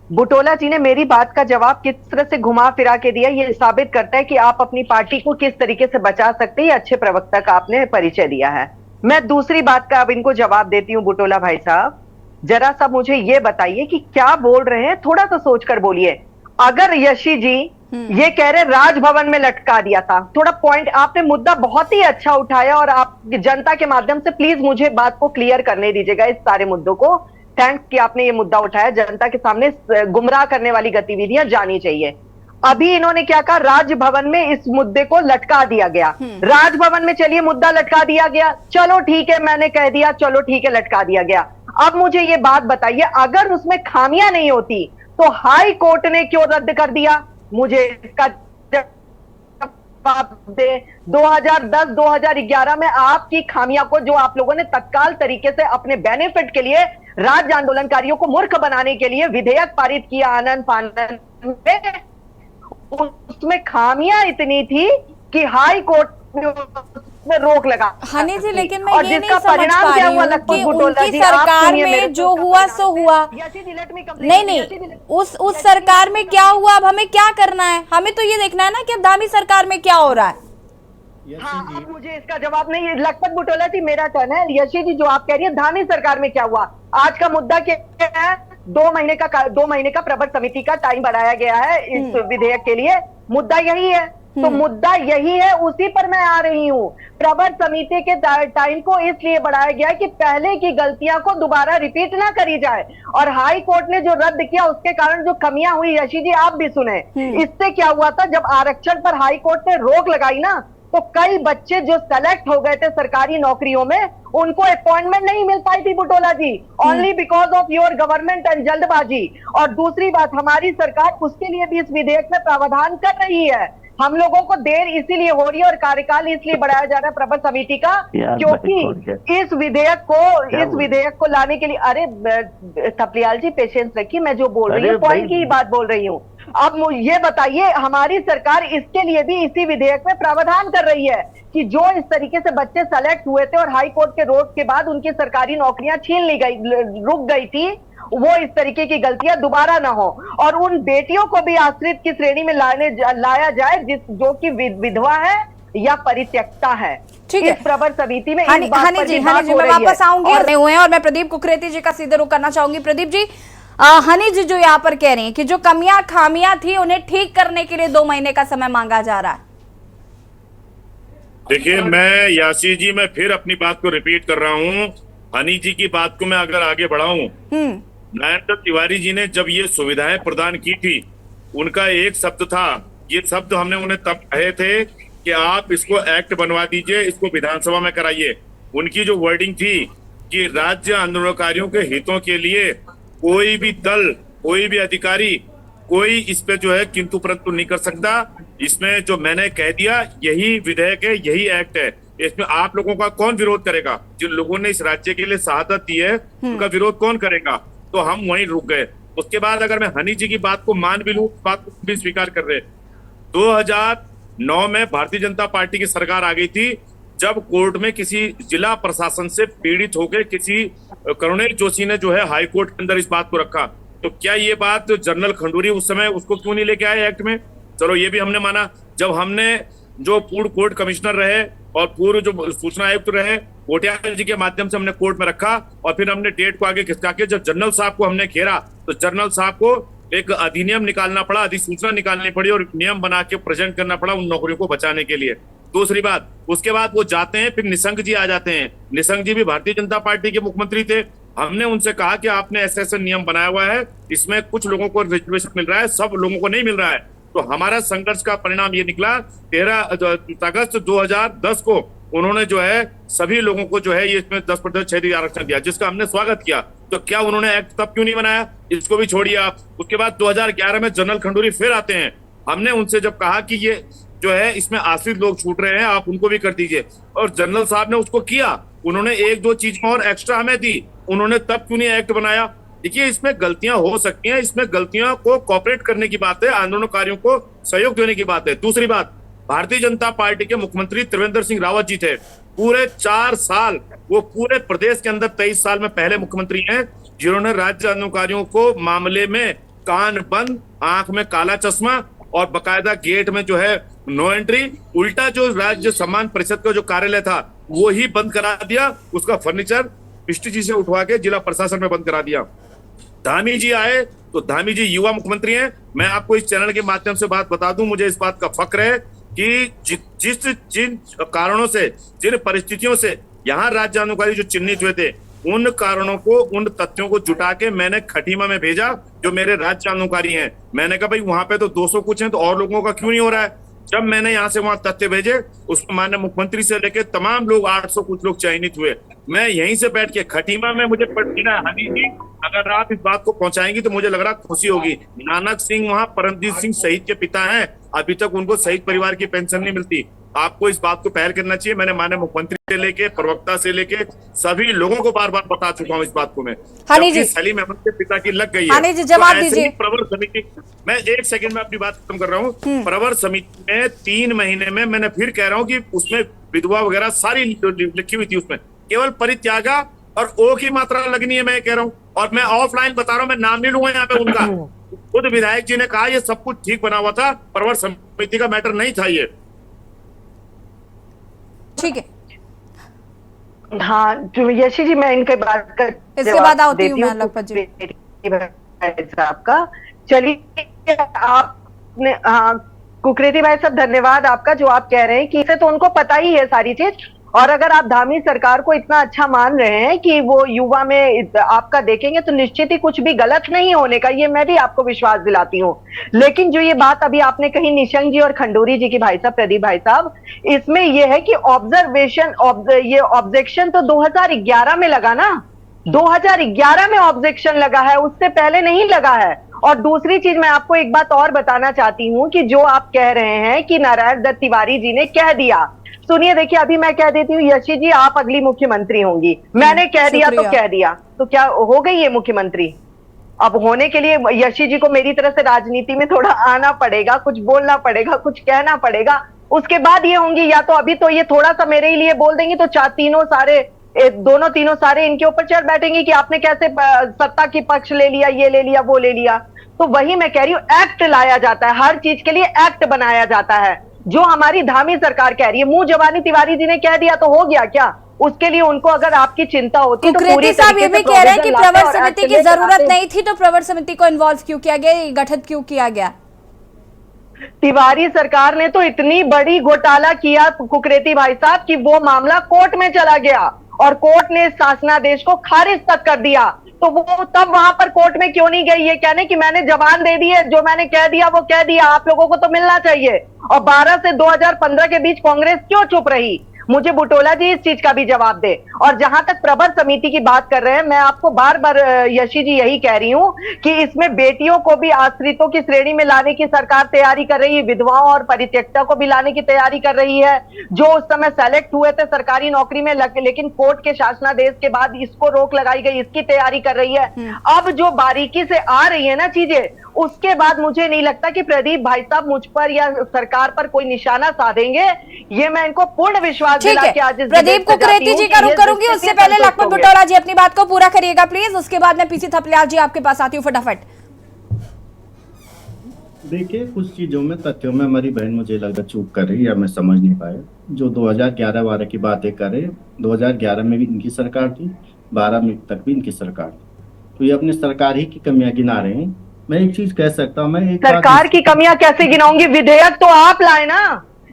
बुटोला जी ने मेरी बात का जवाब किस तरह से घुमा फिरा के दिया, ये साबित करता है कि आप अपनी पार्टी को किस तरीके से बचा सकते हैं। अच्छे प्रवक्ता का आपने परिचय दिया है। मैं दूसरी बात का अब इनको जवाब देती हूँ। बुटोला भाई साहब, जरा सा मुझे ये बताइए कि क्या बोल रहे हैं, थोड़ा सा सोचकर बोलिए। अगर यशी जी ये कह रहे राजभवन में लटका दिया था, थोड़ा पॉइंट, आपने मुद्दा बहुत ही अच्छा उठाया और आप जनता के माध्यम से प्लीज मुझे बात को क्लियर करने दीजिएगा, इस सारे मुद्दों को। थैंक्स कि आपने ये मुद्दा उठाया। जनता के सामने गुमराह करने वाली गतिविधियां जानी चाहिए। अभी इन्होंने क्या कहा, राजभवन में इस मुद्दे को लटका दिया गया। राजभवन में चलिए मुद्दा लटका दिया गया, चलो ठीक है, मैंने कह दिया, चलो ठीक है, लटका दिया गया। अब मुझे ये बात बताइए, अगर उसमें खामियां नहीं होती तो हाई कोर्ट ने क्यों रद्द कर दिया? मुझे इसका जवाब दे। 2010-2011 में आपकी खामियां को, जो आप लोगों ने तत्काल तरीके से अपने बेनिफिट के लिए राज्य आंदोलनकारियों को मूर्ख बनाने के लिए विधेयक पारित किया आनंद फानन में, उसमें खामियां इतनी थी कि हाई कोर्ट में रोक लगा। हनी जी, लेकिन मैं ये नहीं समझ पा रही हूँ कि उनकी सरकार में जो हुआ सो हुआ। नहीं, उस सरकार में क्या हुआ, अब हमें क्या करना है? हमें तो ये देखना है ना कि अब धामी सरकार में क्या हो रहा है। हाँ, अब मुझे इसका जवाब नहीं, लखपत बुटोला जी मेरा टर्न है। यशी जी, जो आप कह रही है धामी सरकार में क्या हुआ, आज का मुद्दा क्या है? 2 महीने का प्रवर समिति का टाइम बढ़ाया गया है इस विधेयक के लिए। मुद्दा यही है, तो मुद्दा यही है, उसी पर मैं आ रही हूँ। प्रवर समिति के टाइम को इसलिए बढ़ाया गया कि पहले की गलतियां को दोबारा रिपीट ना करी जाए, और हाई कोर्ट ने जो रद्द किया उसके कारण जो कमियां हुई, यशी जी आप भी सुने, इससे क्या हुआ था, जब आरक्षण पर हाई कोर्ट ने रोक लगाई ना, तो कई बच्चे जो सेलेक्ट हो गए थे सरकारी नौकरियों में, उनको अपॉइंटमेंट नहीं मिल पाई थी Butola ji, only because of your government and जल्दबाजी। और दूसरी बात, हमारी सरकार उसके लिए भी इस विधेयक में प्रावधान कर रही है। हम लोगों को देर इसीलिए हो रही है और कार्यकाल इसलिए बढ़ाया जा रहा है प्रवर समिति का, क्योंकि इस विधेयक को लाने के लिए, अरे थपलियाल जी पेशेंस रखिए, मैं जो बोल रही हूँ पॉइंट की बात बोल रही हूँ। अब ये बताइए, हमारी सरकार इसके लिए भी इसी विधेयक में प्रावधान कर रही है कि जो इस तरीके से बच्चे सेलेक्ट हुए थे और हाई कोर्ट के रोक के बाद उनकी सरकारी नौकरियां छीन ली गई, रुक गई थी, वो इस तरीके की गलतियां दोबारा ना हो, और उन बेटियों को भी आश्रित की श्रेणी में लाया जाए जो कि विधवा है या परित्यक्ता है। ठीक है, इस प्रवर समिति में हनी जी मैं वापस आऊंगी और मैं प्रदीप कुकरेती जी का सीधे रुख करना चाहूंगी। प्रदीप जी, हनी जी जो यहाँ पर कह रही हैं कि जो कमियां खामियां थी उन्हें ठीक करने के लिए 2 महीने का समय मांगा जा रहा है। देखिए, मैं यासी जी, मैं फिर अपनी बात को रिपीट कर रहा हूँ। हनी जी की बात को मैं अगर आगे बढ़ाऊं, नरेंद्र तिवारी जी ने जब ये सुविधाएं प्रदान की थी, उनका एक शब्द था, ये शब्द हमने उन्हें तब कहे थे कि आप इसको एक्ट बनवा दीजिए, इसको विधानसभा में कराइए। उनकी जो वर्डिंग थी कि राज्य आंदोलनकारियों के हितों के लिए कोई भी दल, कोई भी अधिकारी, कोई इस पे जो है किंतु परंतु नहीं कर सकता। इसमें जो मैंने कह दिया यही विधेयक है, यही एक्ट है। इसमें आप लोगों का कौन विरोध करेगा? जिन लोगों ने इस राज्य के लिए शहादत दी है उनका विरोध कौन करेगा? तो हम वहीं रुक गए। उसके बाद अगर मैं हनी जी की बात को मान भी लूं, बात को भी स्वीकार कर रहे, 2009 में भारतीय जनता पार्टी की सरकार आ गई थी, जब कोर्ट में किसी जिला प्रशासन से पीड़ित होकर किसी करुणेश जोशी ने जो है हाई कोर्ट के अंदर इस बात को रखा, तो क्या ये बात जनरल खंडूरी उस समय उसको क्यों नहीं लेके आए एक्ट में? चलो ये भी हमने माना। जब हमने जो पूर्व कोर्ट कमिश्नर रहे और पूर्व जो सूचना आयुक्त रहे, कोटियाल जी के माध्यम से हमने कोर्ट में रखा और फिर हमने डेट को आगे खिसका के जब जनरल साहब को हमने घेरा तो जनरल साहब को एक अधिनियम निकालना पड़ा, अधिसूचना निकालनी पड़ी और नियम बना के प्रेजेंट करना पड़ा उन नौकरियों को बचाने के लिए। दूसरी बात, उसके बाद वो जाते हैं, फिर निशंक जी आ जाते हैं। निशंक जी भी भारतीय जनता पार्टी के मुख्यमंत्री थे। हमने उनसे कहा कि आपने ऐसे ऐसे नियम बनाया हुआ है, इसमें कुछ लोगों को रिजर्वेशन मिल रहा है, सब लोगों को नहीं मिल रहा है। तो हमारा संघर्ष का परिणाम ये निकला, 13 अगस्त 2010 को उन्होंने जो है सभी लोगों को जो है ये इसमें 10% क्षेत्रीय आरक्षण दिया, जिसका हमने स्वागत किया। तो क्या उन्होंने एक्ट तब क्यों नहीं बनाया? इसको भी छोड़िए आप। उसके बाद 2011 में जनरल खंडूरी फिर आते हैं। हमने उनसे जब कहा कि ये जो है इसमें आश्रित लोग छूट रहे हैं, आप उनको भी कर दीजिए, और जनरल साहब ने उसको किया। उन्होंने एक दो चीज और एक्स्ट्रा हमें दी, उन्होंने तब क्यों नहीं एक्ट बनाया? देखिए, इसमें गलतियां हो सकती हैं, इसमें गलतियों को कॉपरेट करने की बात है, आंदोलनकारियों को सहयोग देने की बात है। दूसरी बात, भारतीय जनता पार्टी के मुख्यमंत्री त्रिवेंद्र सिंह रावत जी थे, पूरे 4 साल वो पूरे प्रदेश के अंदर 23 साल में पहले मुख्यमंत्री हैं जिन्होंने राज्य आंदोलनकारियों को मामले में कान बंद, आंख में काला चश्मा और बकायदा गेट में जो है नो एंट्री, उल्टा जो राज्य सम्मान परिषद का जो कार्यालय था वो ही बंद करा दिया, उसका फर्नीचर पिष्टी जी से उठवा के जिला प्रशासन में बंद करा दिया। धामी जी आए तो धामी जी युवा मुख्यमंत्री हैं। मैं आपको इस चैनल के माध्यम से बात बता दूं, मुझे इस बात का फक्र है कि जिन कारणों से, जिन परिस्थितियों से यहाँ राज्य आंदोलनकारी जो चिन्हित हुए थे, उन कारणों को, उन तथ्यों को जुटा के मैंने खटीमा में भेजा जो मेरे राज्य आंदोलनकारी हैं। मैंने कहा भाई वहां पे तो 200 कुछ हैं, तो और लोगों का क्यों नहीं हो रहा है? जब मैंने यहाँ से वहां तथ्य भेजे, उसमें माननीय मुख्यमंत्री से लेके तमाम लोग 800 कुछ लोग चयनित हुए। मैं यहीं से बैठ के खटीमा में मुझे पटना हनी जी, अगर आप इस बात को पहुंचाएंगी तो मुझे लग रहा खुशी होगी। नानक सिंह वहां परमजीत सिंह शहीद के पिता हैं, अभी तक उनको शहीद परिवार की पेंशन नहीं मिलती। आपको इस बात को पहल करना चाहिए। मैंने माननीय मुख्यमंत्री से लेके, प्रवक्ता से लेके सभी लोगों को बार बार बता चुका हूँ इस बात को। मैं सलीम अहमद के पिता की लग गई है, हनी जी जवाब दीजिए। प्रवर समिति, मैं 1 सेकंड में अपनी बात खत्म कर रहा हूँ। प्रवर समिति में 3 महीने में, मैंने फिर कह रहा हूँ कि उसमें विधवा वगैरह सारी लिखी हुई थी, उसमें केवल परित्यागा और ओ की मात्रा लगनी है, मैं कह रहा हूँ। और मैं ऑफलाइन बता रहा हूँ, मैं नाम नहीं लूंगा यहाँ पे उनका। खुद विधायक जी ने कहा ये सब कुछ ठीक बना हुआ था, प्रवर समिति का मैटर नहीं था ये। ठीक है, हाँ यशी जी, मैं इनके बात का इसके बाद आती हूँ मैं लखपत जी साहब का। चलिए, आपने, हाँ कुकरेती भाई साहब, धन्यवाद आपका। जो आप कह रहे हैं कि इसे तो उनको पता ही है सारी चीज, और अगर आप धामी सरकार को इतना अच्छा मान रहे हैं कि वो युवा में आपका देखेंगे तो निश्चित ही कुछ भी गलत नहीं होने का, ये मैं भी आपको विश्वास दिलाती हूँ। लेकिन जो ये बात अभी आपने कही निशंक जी और खंडूरी जी की, भाई साहब, प्रदीप भाई साहब, इसमें यह है कि ये ऑब्जेक्शन तो 2011 में लगा ना, 2011 में ऑब्जेक्शन लगा है, उससे पहले नहीं लगा है। और दूसरी चीज मैं आपको एक बात और बताना चाहती हूँ कि जो आप कह रहे हैं कि नारायण दत्त तिवारी जी ने कह दिया, सुनिए, देखिए, अभी मैं कह देती हूँ यशी जी आप अगली मुख्यमंत्री होंगी, मैंने कह दिया तो कह दिया, तो क्या हो गई ये मुख्यमंत्री? अब होने के लिए यशी जी को मेरी तरफ से राजनीति में थोड़ा आना पड़ेगा, कुछ बोलना पड़ेगा, कुछ कहना पड़ेगा, उसके बाद ये होंगी। या तो अभी तो ये थोड़ा सा मेरे लिए बोल देंगी तो दोनों तीनों सारे इनके ऊपर चढ़ बैठेंगे कि आपने कैसे सत्ता की पक्ष ले लिया, ये ले लिया, वो ले लिया। तो वही मैं कह रही हूँ, एक्ट लाया जाता है, हर चीज के लिए एक्ट बनाया जाता है। जो हमारी धामी सरकार कह रही है, मुंह जबानी तिवारी जी ने कह दिया तो हो गया क्या? उसके लिए उनको अगर आपकी चिंता होती तो पूरी साहब ये भी कह रहे हैं कि प्रवर समिति की जरूरत नहीं थी, तो प्रवर समिति को इन्वॉल्व क्यों किया गया, गठित क्यों किया गया? तिवारी सरकार ने तो इतनी बड़ी घोटाला किया कुकरेती भाई साहब कि वो मामला कोर्ट में चला गया और कोर्ट ने शासनादेश को खारिज तक कर दिया। तो वो तब वहां पर कोर्ट में क्यों नहीं गई, ये कहने कि मैंने जबान दे दी है, जो मैंने कह दिया वो कह दिया, आप लोगों को तो मिलना चाहिए। और 12 से 2015 के बीच कांग्रेस क्यों चुप रही? मुझे बुटोला जी इस चीज का भी जवाब दे। और जहां तक प्रवर समिति की बात कर रहे हैं, मैं आपको बार बार यशी जी यही कह रही हूं कि इसमें बेटियों को भी आश्रितों की श्रेणी में लाने की सरकार तैयारी कर रही है, विधवाओं और परित्यक्ता को भी लाने की तैयारी कर रही है, जो उस समय सेलेक्ट हुए थे सरकारी नौकरी में लेकिन कोर्ट के शासनादेश के बाद इसको रोक लगाई गई, इसकी तैयारी कर रही है। अब जो बारीकी से आ रही है ना चीजें, उसके बाद मुझे नहीं लगता कि प्रदीप भाई साहब मुझ पर या सरकार पर कोई निशाना साधेंगे। ये मैं इनको पूर्ण विश्वास ठीक दिला है, के आज इस प्रदीप डिबेट पे कुकरेती जाती जी हूँ कि ये करूंगी, उससे स्थिति पहले संतुष्ट लखपत हो गए। बुटोला जी अपनी बात को पूरा करिएगा प्लीज, उसके बाद मैं पीसी थपलियाल जी आपके पास आती हूँ फटाफट। देखिए, कुछ चीजों में तथ्यों में हमारी बहन मुझे लगता चूक कर रही है या मैं समझ नहीं पाया। जो 2011-12 की बातें करे, 2011 में भी इनकी सरकार थी, 12 में तक भी इनकी सरकार थी, तो ये अपनी सरकार ही की कमियां गिना रहे हैं। मैं एक चीज कह सकता हूँ, मैं एक सरकार की कमियां कैसे गिनाऊंगी? विधेयक तो आप लाए ना,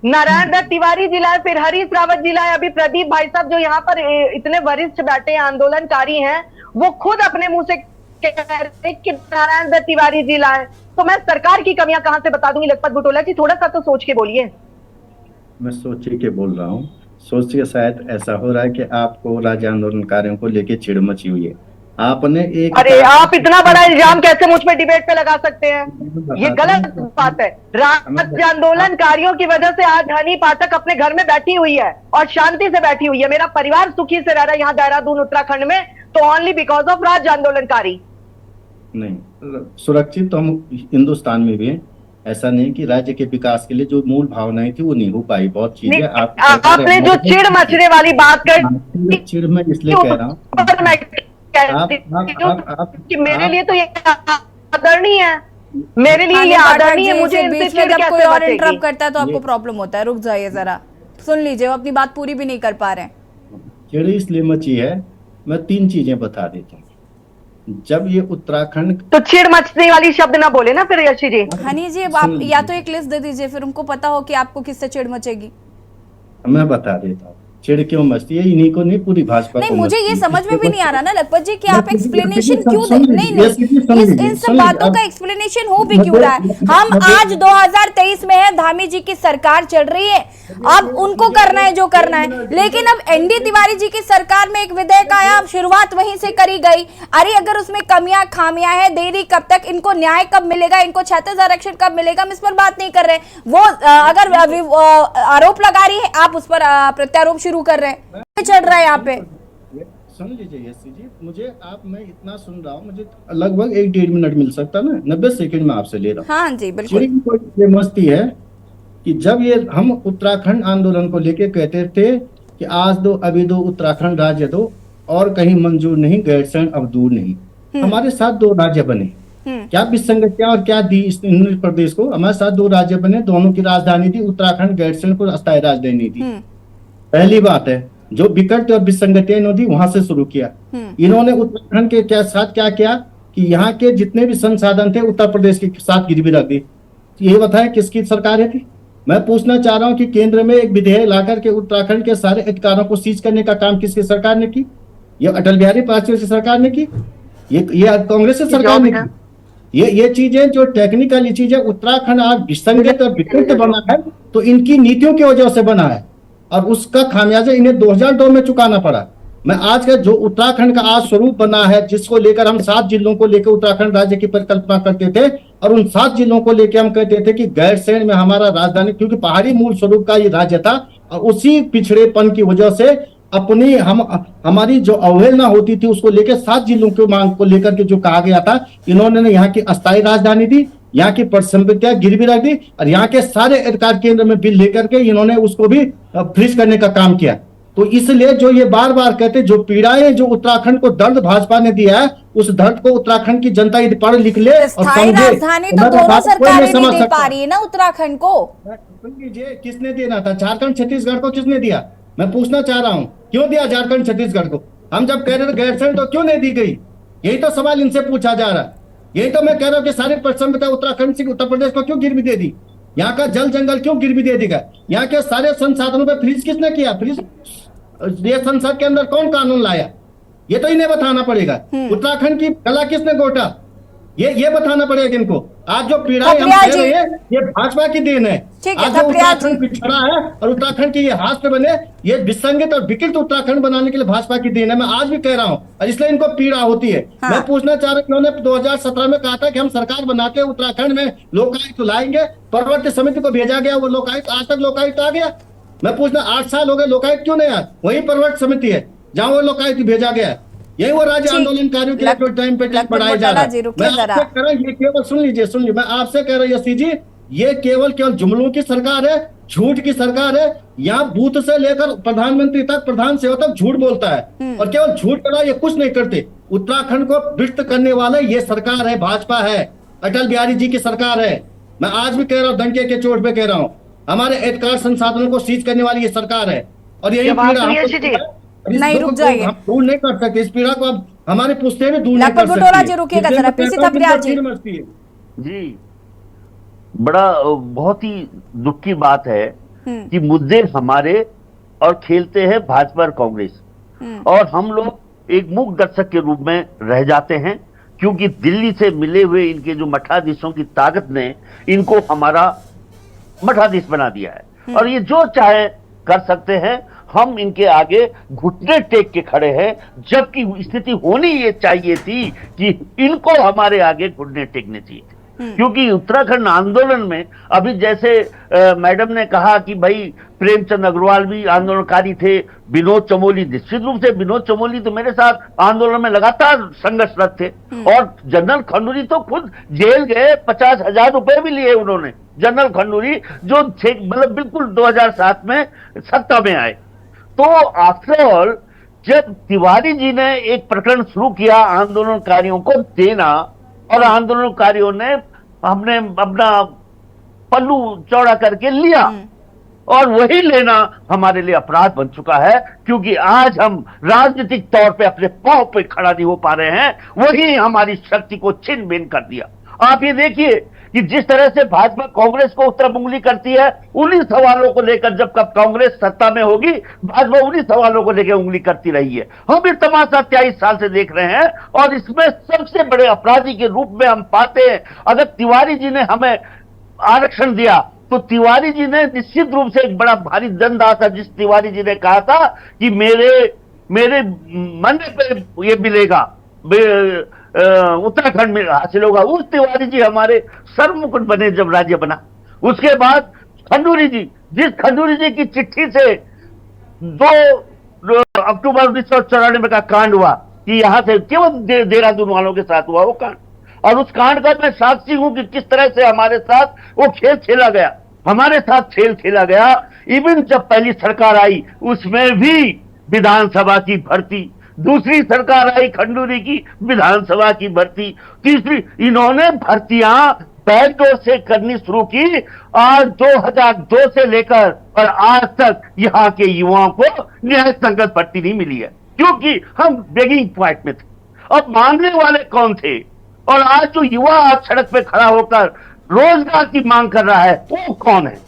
नारायण दत्त तिवारी जी लाए, फिर हरीश रावत जी लाए, अभी प्रदीप भाई साहब जो यहाँ पर इतने वरिष्ठ बैठे हैं, आंदोलनकारी हैं, वो खुद अपने मुंह से कह रहे कि नारायण दत्त तिवारी जी लाए। तो मैं सरकार की कमियां कहां से बता दूंगी? लखपत बुटोला जी थोड़ा सा तो सोच के बोलिए। मैं सोचे के बोल रहा हूँ, सोच के शायद ऐसा हो रहा है कि आपको राज्य आंदोलनकारियों को लेके चिड़ मची हुई है। आपने एक अरे आप इतना बड़ा इल्जाम कैसे मुझ पे डिबेट पे लगा सकते हैं? ये गलत बात है। राज्य आंदोलनकारियों की वजह से आज हनी पाठक अपने घर में बैठी हुई है और शांति से बैठी हुई है। मेरा परिवार सुखी से रह रहा है यहाँ देहरादून उत्तराखंड में, तो ओनली बिकॉज ऑफ राज्य आंदोलनकारी। नहीं, सुरक्षित तो हम हिंदुस्तान में भी हैं। ऐसा नहीं कि राज्य के विकास के लिए जो मूल भावनाएं थी वो नहीं हो पाई। बहुत चीजें आपने जो चिड़ मचने वाली बात कर, चिड़ मैं इसलिए कह रहा हूँ कि मेरे लिए तो ये आदरणीय है, मेरे लिए ये आदरणीय है। मुझे इनसे बीच में चिढ़ जब कोई कैसे और मचेगी? इंटरप्ट करता है तो आपको प्रॉब्लम होता है। रुक जाइए जरा, सुन लीजिए, वो अपनी बात पूरी भी नहीं कर पा रहे हैं। चिड़ इसलिए मची है, मैं 3 चीजें बता देता हूँ। जब ये उत्तराखंड, तो चिड़ मचने वाली शब्द ना बोले ना फिर यशी जी। हनी जी, अब आप या तो एक लिस्ट दे दीजिए, फिर उनको पता हो कि आपको किससे चिड़ मचेगी। मैं बता देता हूँ चिड़ क्यों मचती है। इन्हीं को नहीं, पूरी भाजपा नहीं, को मुझे ये मचती है। समझ में भी नहीं आ रहा ना लखपत जी कि आप एक्सप्लेनेशन क्यों दे, सुन नहीं लीजिए, नहीं, इन सब बातों का एक्सप्लेनेशन हो भी क्यों रहा है? हम आज 2023 में है, धामी जी की सरकार चल रही है, अब उनको करना है जो करना है। लेकिन अब एनडी तिवारी जी की सरकार में एक विधेयक आया, शुरुआत वहीं से करी गई। अरे अगर उसमें कमियां खामियां है, देरी कब तक, इनको न्याय कब मिलेगा, इनको 36 आरक्षण कब मिलेगा, हम इस पर बात नहीं कर रहे। वो अगर आरोप लगा रही है, आप उस पर प्रत्यारोप शुरू कर रहे हैं, चल रहा है यहाँ पे। सुन लीजिए यशी जी, मैं इतना सुन रहा हूँ, मुझे लगभग 1-1.5 मिनट मिल सकता ना, 90 सेकंड में आपसे ले रहा हूँ। हाँ जी बिल्कुल। ये मस्ती है कि जब ये हम उत्तराखंड आंदोलन को लेके कहते थे कि आज दो, अभी दो, उत्तराखंड राज्य दो, और कहीं मंजूर नहीं, गैरसैंण अब दूर नहीं। हमारे साथ 2 राज्य बने, क्या विसंगतियां और क्या दी इस प्रदेश को? हमारे साथ 2 राज्य बने, दोनों की राजधानी थी उत्तराखंड, गैरसैंण को अस्थायी राजधानी थी। पहली बात है, जो विकट और विसंगतियां इन्होंने वहां से शुरू किया। इन्होंने उत्तराखंड के साथ क्या किया कि यहाँ के जितने भी संसाधन थे उत्तर प्रदेश के साथ गिरवी रख दी। ये बताएं किसकी सरकार है थी? मैं पूछना चाह रहा हूँ कि केंद्र में एक विधेयक लाकर के उत्तराखंड के सारे अधिकारों को सीज करने का काम किसकी सरकार ने की? ये अटल बिहारी वाजपेयी की सरकार ने की? ये कांग्रेस की सरकार ने की? ये चीजें जो टेक्निकल चीजें, उत्तराखंड आज विसंगत और विकृत बना है तो इनकी नीतियों की वजह से बना है, और उसका खामियाजा इन्हें 2002 में चुकाना पड़ा। मैं आज का जो उत्तराखंड का आज स्वरूप बना है, जिसको लेकर हम 7 जिलों को लेकर उत्तराखंड राज्य की परिकल्पना करते थे, और उन 7 जिलों को लेकर हम कहते थे कि गैरसैंण में हमारा राजधानी, क्योंकि पहाड़ी मूल स्वरूप का ये राज्य था, और उसी पिछड़ेपन की वजह से अपनी हमारी जो अवहेलना होती थी उसको लेकर 7 जिलों की मांग को लेकर के जो कहा गया था, इन्होंने यहाँ की अस्थायी राजधानी दी, यहाँ की परिसंपत्तियां गिरवी रख दी, और यहाँ के सारे अधिकार केंद्र में बिल लेकर के इन्होंने उसको भी फ्रीज करने का काम किया। तो इसलिए जो ये बार बार कहते, जो पीड़ाएं जो उत्तराखंड को दर्द भाजपा ने दिया है, उस दर्द को उत्तराखंड की जनता यदि पढ़ लिख ले और स्थायी राजधानी तो दोनों सरकारें नहीं दे पा रही है ना उत्तराखंड को। सुन लीजिए, किसने देना था? झारखंड छत्तीसगढ़ को किसने दिया? मैं पूछना चाह रहा हूँ, क्यों दिया झारखंड छत्तीसगढ़ को? हम जब कह रहे थे गैरसैंण तो क्यों नहीं दी गई? यही तो सवाल इनसे पूछा जा रहा है। यही तो मैं कह रहा हूँ कि सारी परिसंपत्तियां उत्तराखंड से उत्तर प्रदेश को क्यों गिरवी दे दी? यहाँ का जल जंगल क्यों गिरवी दे देगा? यहाँ के सारे संसाधनों पर फ्रीज किसने किया? फ्रीज ये संसद के अंदर कौन कानून लाया? ये तो इन्हें बताना पड़ेगा। उत्तराखंड की गला किसने घोटा? ये बताना पड़ेगा इनको। आज जो पीड़ाएं हम थपलियाल कह जी। रहे हैं ये भाजपा की देन है। ठीक है, आज जो थपलियाल उत्तराखंड जी। पिछड़ा है और उत्तराखंड के ये हाथ बने, ये विसंगत और विकृत उत्तराखंड बनाने के लिए भाजपा की देन है। मैं आज भी कह रहा हूँ और इसलिए इनको पीड़ा होती है। हाँ। मैं पूछना चाह रहा हूँ, उन्होंने 2017 में कहा था कि हम सरकार बनाते हैं उत्तराखंड में लोकायुक्त लाएंगे, प्रवर्तन समिति को भेजा गया, वो लोकायुक्त आज तक लोकायुक्त आ गया? मैं पूछना 8 साल हो गए, लोकायुक्त क्यों नहीं आया? वही प्रवर्तन समिति है जहाँ वो लोकायुक्त भेजा गया है। यही वो राज्य ठीक। आंदोलनकारियों के लिए जो टाइम पे टाइम बढ़ाया जा रहा जी, है। रुकिए मैं जरा। आपसे कह रहा हूं, ये केवल सुन लीजिए, मैं आपसे कह रहा हूँ यशी जी, ये केवल जुमलों की सरकार है, झूठ की सरकार है। यहाँ बूथ से लेकर प्रधानमंत्री तक, प्रधान सेवक तक झूठ बोलता है और केवल झूठ करा, ये कुछ नहीं करते। उत्तराखंड को विकृत करने वाले ये सरकार है, भाजपा है, अटल बिहारी जी की सरकार है। मैं आज भी कह रहा हूँ, डंके के चोट पे कह रहा हूँ, हमारे एतकार संसाधनों को सीज करने वाली ये सरकार है। और यही जवाब पीड़ा सुनिए हमको जी। है। और इस नहीं, दुख रुक को जाइए। हम दूर नहीं कर सकते, इस पीड़ा को अब हमारे पुश्ते भी दूर नहीं लखपत कर सकती। बुटोला जी, रुकिएगा इसलिए जरा, मैं पीसी कहता हूं कि थपलियाल जी। इनको मस्ती है। जी, बड़ा बहुत ही दुख की बात है कि मुद्दे हमारे और खेलते हैं भाजपा और कांग्रेस, और हम लोग एक मूक दर्शक के रूप में रह जाते हैं, क्योंकि दिल्ली से मिले हुए इनके जो मठाधीशों की ताकत ने इनको हमारा मठाधीश बना दिया है और ये जो चाहे कर सकते हैं। हम इनके आगे घुटने टेक के खड़े हैं, जबकि स्थिति होनी ये चाहिए थी कि इनको हमारे आगे घुटने टेकने चाहिए थे। क्योंकि उत्तराखंड आंदोलन में अभी जैसे मैडम ने कहा कि भाई प्रेमचंद अग्रवाल भी आंदोलनकारी थे, विनोद चमोली, निश्चित रूप से विनोद चमोली तो मेरे साथ आंदोलन में लगातार संघर्षरत थे, और जनरल खंडूरी तो खुद जेल गए, 50,000 रुपए भी लिए उन्होंने। जनरल खंडूरी जो मतलब बिल्कुल 2007 में सत्ता में आए। तो आफ्टर ऑल जब तिवारी जी ने एक प्रकरण शुरू किया आंदोलनकारियों को देना, और आंदोलनकारियों ने हमने अपना पल्लू चौड़ा करके लिया, और वही लेना हमारे लिए अपराध बन चुका है, क्योंकि आज हम राजनीतिक तौर पे अपने पांव पे खड़ा नहीं हो पा रहे हैं, वही हमारी शक्ति को छिन भिन कर दिया। आप ये देखिए कि जिस तरह से भाजपा कांग्रेस को उत्तर उंगली करती है, उन्हीं सवालों को लेकर जब कब कांग्रेस सत्ता में होगी, भाजपा उन्हीं सवालों को लेकर उंगली करती रही है। हम ये तमाशा 23 साल से देख रहे हैं, और इसमें सबसे बड़े अपराधी के रूप में हम पाते हैं, अगर तिवारी जी ने हमें आरक्षण दिया तो तिवारी जी ने निश्चित रूप से एक बड़ा भारी दंड आता था, जिस तिवारी जी ने कहा था कि मेरे मन पे ये मिलेगा, उत्तराखंड में हासिल होगा। उस तिवारी जी हमारे सर्वमुकुट बने जब राज्य बना। उसके बाद खंडूरी जी, जिस खंडूरी जी की चिट्ठी से 2 अक्टूबर 1994 का कांड हुआ कि यहां से केवल देहरादून वालों के साथ हुआ वो कांड, और उस कांड का मैं साक्षी हूं कि किस तरह से हमारे साथ वो खेल खेला गया, हमारे साथ खेल खेला गया। इवन जब पहली सरकार आई उसमें भी विधानसभा की भर्ती, दूसरी सरकार आई खंडूरी की, विधानसभा की भर्ती, तीसरी, इन्होंने भर्तियां बैकडोर से करनी शुरू की। आज 2002 से लेकर और आज तक यहाँ के युवाओं को न्याय संगत भर्ती नहीं मिली है, क्योंकि हम बेगिंग पॉइंट में थे। अब मांगने वाले कौन थे? और आज जो युवा आज सड़क पे खड़ा होकर रोजगार की मांग कर रहा है वो कौन है?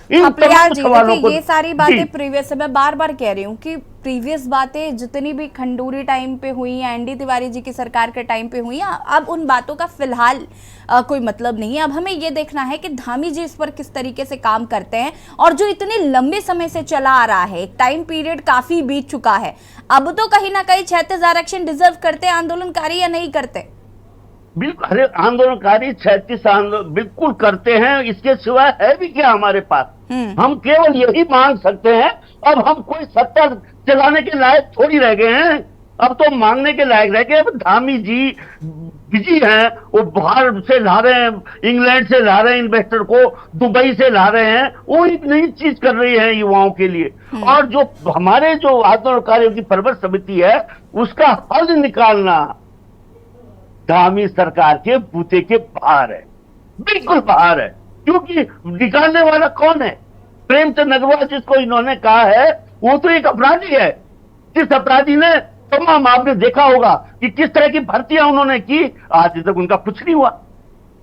इन प्रिया जी, सवालों को ये सारी बातें प्रीवियस, मैं बार बार कह रही हूँ कि प्रीवियस बातें जितनी भी खंडूरी टाइम पे हुई या एनडी तिवारी जी की सरकार के टाइम पे हुई, अब उन बातों का फिलहाल कोई मतलब नहीं है। अब हमें ये देखना है कि धामी जी इस पर किस तरीके से काम करते हैं, और जो इतने लंबे समय से चला आ रहा है, एक टाइम पीरियड काफी बीत चुका है, अब तो कहीं ना कहीं 36 आरक्षण डिजर्व करते हैं आंदोलनकारी या नहीं करते? बिल्कुल, अरे आंदोलनकारी 36 आंदोलन बिल्कुल करते हैं, इसके सिवा है भी क्या हमारे पास? हम केवल यही मांग सकते हैं। अब हम कोई सत्ता चलाने के लायक थोड़ी रह गए हैं, अब तो मांगने के लायक रह गए। धामी जी बिजी हैं, वो बाहर से ला रहे हैं, इंग्लैंड से ला रहे हैं इन्वेस्टर को, दुबई से ला रहे हैं, वो एक नई चीज कर रही है युवाओं के लिए। और जो हमारे जो आंदोलनकारियों की प्रबंध समिति है उसका हल निकालना धामी सरकार के बूते के बाहर है, बिल्कुल बाहर है। क्योंकि निकालने वाला कौन है? प्रेमचंद अग्रवाल जिसको इन्होंने कहा है वो तो एक अपराधी है, जिस अपराधी ने तमाम, आपने देखा होगा कि किस तरह की भर्तियां उन्होंने की, आज तक उनका कुछ नहीं हुआ।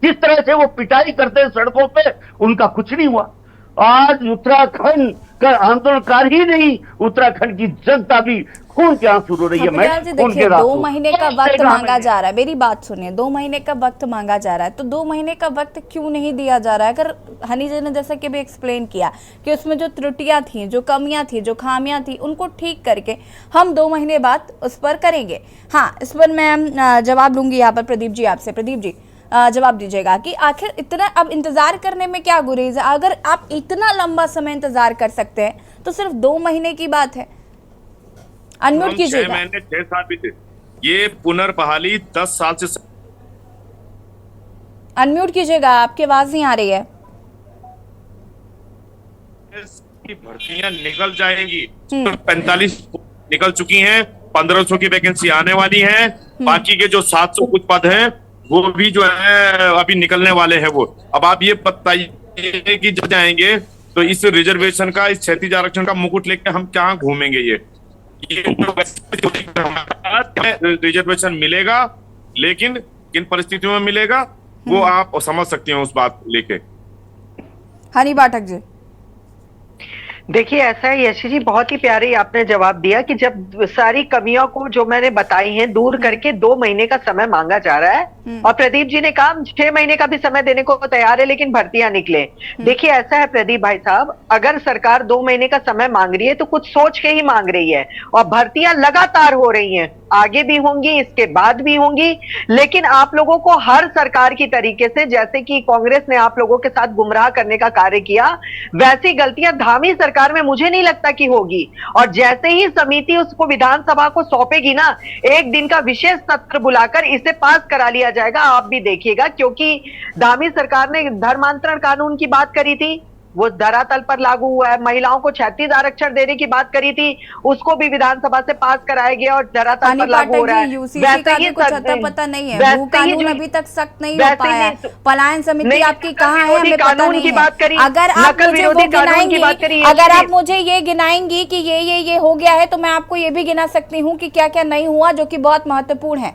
किस तरह से वो पिटाई करते हैं सड़कों पे, उनका कुछ नहीं हुआ। आज उत्तराखंड आंदोलनकार ही नहीं, उत्तराखंड की जनता भी खून के आंसू रो रही है। मैं जी देखिए, 2 महीने का वक्त मांगा जा रहा है, मेरी बात सुनिए, 2 महीने का वक्त मांगा जा रहा है, तो 2 महीने का वक्त क्यों नहीं दिया जा रहा है? अगर हनी जी ने जैसा कि भी एक्सप्लेन किया कि उसमें जो त्रुटियां थी, जो कमियां थी, जो खामियां थी, उनको ठीक करके हम 2 महीने बाद उस पर करेंगे। हाँ, इस पर मैं जवाब लूंगी यहाँ पर प्रदीप जी आपसे। प्रदीप जी जवाब दीजिएगा कि आखिर इतना अब इंतजार करने में क्या गुरेज है? अगर आप इतना लंबा समय इंतजार कर सकते हैं तो सिर्फ 2 महीने की बात है। अनम्यूट कीजिएगा। 6 महीने 6 साल बीते, ये पुनर्बहाली 10 साल से। अनम्यूट कीजिएगा, आपकी आवाज नहीं आ रही है। की भर्तियां निकल जाएंगी, 45 निकल चुकी हैं, 1500 की वैकेंसी आने वाली है, बाकी के जो 700 कुछ पद हैं वो भी जो है अभी निकलने वाले हैं। वो अब आप ये बताइए कि जब जाएंगे तो इस रिजर्वेशन का, इस 36 आरक्षण का मुकुट लेके हम कहाँ घूमेंगे? ये रिजर्वेशन मिलेगा, लेकिन किन परिस्थितियों में मिलेगा वो आप समझ सकते हैं उस बात लेके। हनी पाठक जी देखिए, ऐसा है यशी जी, बहुत ही प्यारी आपने जवाब दिया कि जब सारी कमियों को जो मैंने बताई हैं दूर करके 2 महीने का समय मांगा जा रहा है, और प्रदीप जी ने कहा 6 महीने का भी समय देने को तैयार है लेकिन भर्तियां निकले। देखिए ऐसा है प्रदीप भाई साहब, अगर सरकार 2 महीने का समय मांग रही है तो कुछ सोच के ही मांग रही है, और भर्तियां लगातार हो रही हैं, आगे भी होंगी, इसके बाद भी होंगी। लेकिन आप लोगों को हर सरकार की तरीके से, जैसे कि कांग्रेस ने आप लोगों के साथ गुमराह करने का कार्य किया, वैसी गलतियां धामी सरकार में मुझे नहीं लगता कि होगी। और जैसे ही समिति उसको विधानसभा को सौंपेगी ना, एक दिन का विशेष सत्र बुलाकर इसे पास करा लिया जाएगा, आप भी देखिएगा। क्योंकि धामी सरकार ने धर्मांतरण कानून की बात करी थी, वो धरातल पर लागू हुआ है। महिलाओं को 36 आरक्षण देने की बात करी थी, उसको भी विधानसभा से पास कराया गया और धरातल पर लागू हो रहा है। यूसीसी का भी कुछ अता पता नहीं है, वो कानून अभी तक सख्त नहीं हो पाया है। पलायन समिति आपकी कहाँ है हमें पता नहीं है। अगर आप मुझे वो गिनाएंगी, अगर आप मुझे ये गिनाएंगी कि ये हो गया है, तो मैं आपको ये भी गिना सकती हूँ कि क्या क्या नहीं हुआ, जो कि बहुत महत्वपूर्ण है।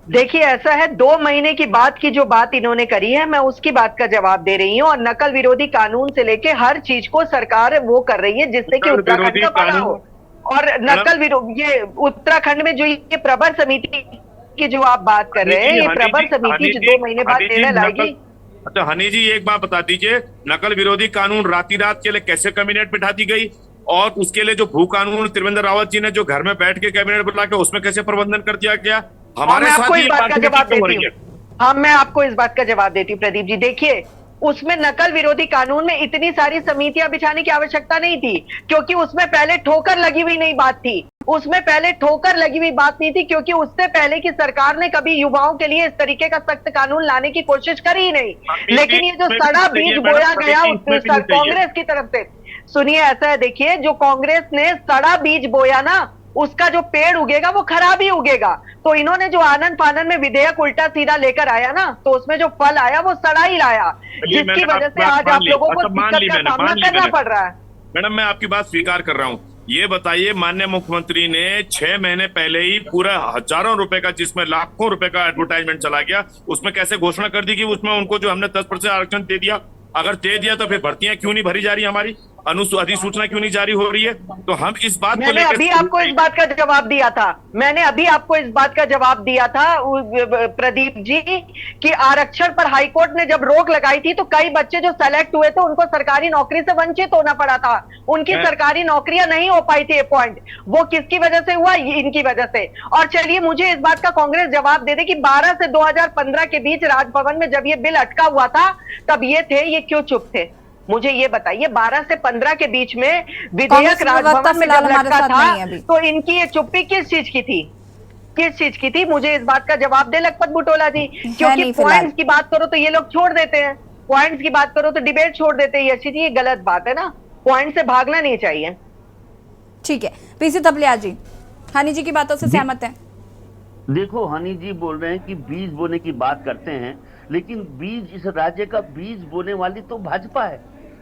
देखिए ऐसा है, 2 महीने की बात की जो बात इन्होंने करी है, मैं उसकी बात का जवाब दे रही हूँ। और नकल विरोधी कानून से लेके हर चीज को सरकार वो कर रही है जिससे कि उत्तराखंड का भला हो। और नकल विरोधी, ये उत्तराखंड में जो ये प्रवर समिति की जो आप बात कर रहे हैं, ये प्रवर समिति जो 2 महीने बाद निर्णय लाएगी। अच्छा हनी जी, एक बात बता दीजिए, नकल विरोधी कानून रात के लिए कैसे कैबिनेट बिठा दी गई, और उसके लिए जो भू कानून त्रिवेंद्र रावत जी ने जो घर में बैठ के कैबिनेट बुला के उसमें कैसे प्रबंधन कर दिया गया? हमारे साथ इस बात का जवाब देती हूँ। हाँ, मैं आपको इस बात का जवाब देती हूँ प्रदीप जी। देखिए, उसमें नकल विरोधी कानून में इतनी सारी समितियां बिछाने की आवश्यकता नहीं थी, क्योंकि उसमें पहले ठोकर लगी हुई नहीं बात थी। उसमें पहले ठोकर लगी हुई बात नहीं थी, क्योंकि उससे पहले की सरकार ने कभी युवाओं के लिए इस तरीके का सख्त कानून लाने की कोशिश करी ही नहीं। लेकिन ये जो सड़ा बीज बोया गया कांग्रेस की तरफ से, सुनिए ऐसा है, देखिए जो कांग्रेस ने सड़ा बीज बोया ना, उसका जो पेड़ उगेगा वो खराब ही उगेगा। तो इन्होंने जो आनंद फानन में विधेयक उल्टा सीधा लेकर आया ना, तो उसमें जो फल आया वो सड़ा ही लाया, जिसकी वजह से आज आप लोगों को दिक्कत का सामना करना पड़ रहा है। मैडम, मैं आपकी बात स्वीकार कर रहा हूँ। ये बताइए, माननीय मुख्यमंत्री ने 6 महीने पहले ही पूरा हजारों रुपए का, जिसमें लाखों रुपए का एडवर्टाइजमेंट चला गया, उसमें कैसे घोषणा कर दी कि उसमें उनको जो हमने 10% आरक्षण दे दिया। अगर दे दिया तो फिर भर्तियां क्यों नहीं भरी जा रही, हमारी अधिसूचना क्यों नहीं जारी हो रही है? तो हम इस बात को मैंने अभी आपको इस बात का जवाब दिया था, मैंने अभी आपको इस बात का जवाब दिया था प्रदीप जी, कि आरक्षण पर हाईकोर्ट ने जब रोक लगाई थी तो कई बच्चे जो सेलेक्ट हुए थे उनको सरकारी नौकरी से वंचित होना पड़ा था। उनकी सरकारी नौकरियां नहीं हो पाई थी अपॉइंट। वो किसकी वजह से हुआ? इनकी वजह से। और चलिए मुझे इस बात का कांग्रेस जवाब दे दे कि 12 से 2015 के बीच राजभवन में जब ये बिल अटका हुआ था तब ये थे, ये क्यों चुप थे? मुझे ये बताइए, 12 से 15 के बीच में विधेयक राजभवन में जब लटका था तो इनकी ये चुप्पी किस चीज की थी? किस चीज की थी? मुझे इस बात का जवाब दे लखपत बुटोला जी। क्योंकि पॉइंट्स की बात करो तो ये लोग छोड़ देते हैं, पॉइंट्स की बात करो तो डिबेट छोड़ देते हैं। यशी जी, ये गलत बात है ना, पॉइंट से भागना नहीं चाहिए। ठीक है, पीसी थपलिया जी, हनी जी की बातों से सहमत हैं? देखो, हनी जी बोल रहे हैं कि बीज बोने की बात करते हैं, लेकिन बीज, इस राज्य का बीज बोने वाली तो भाजपा है।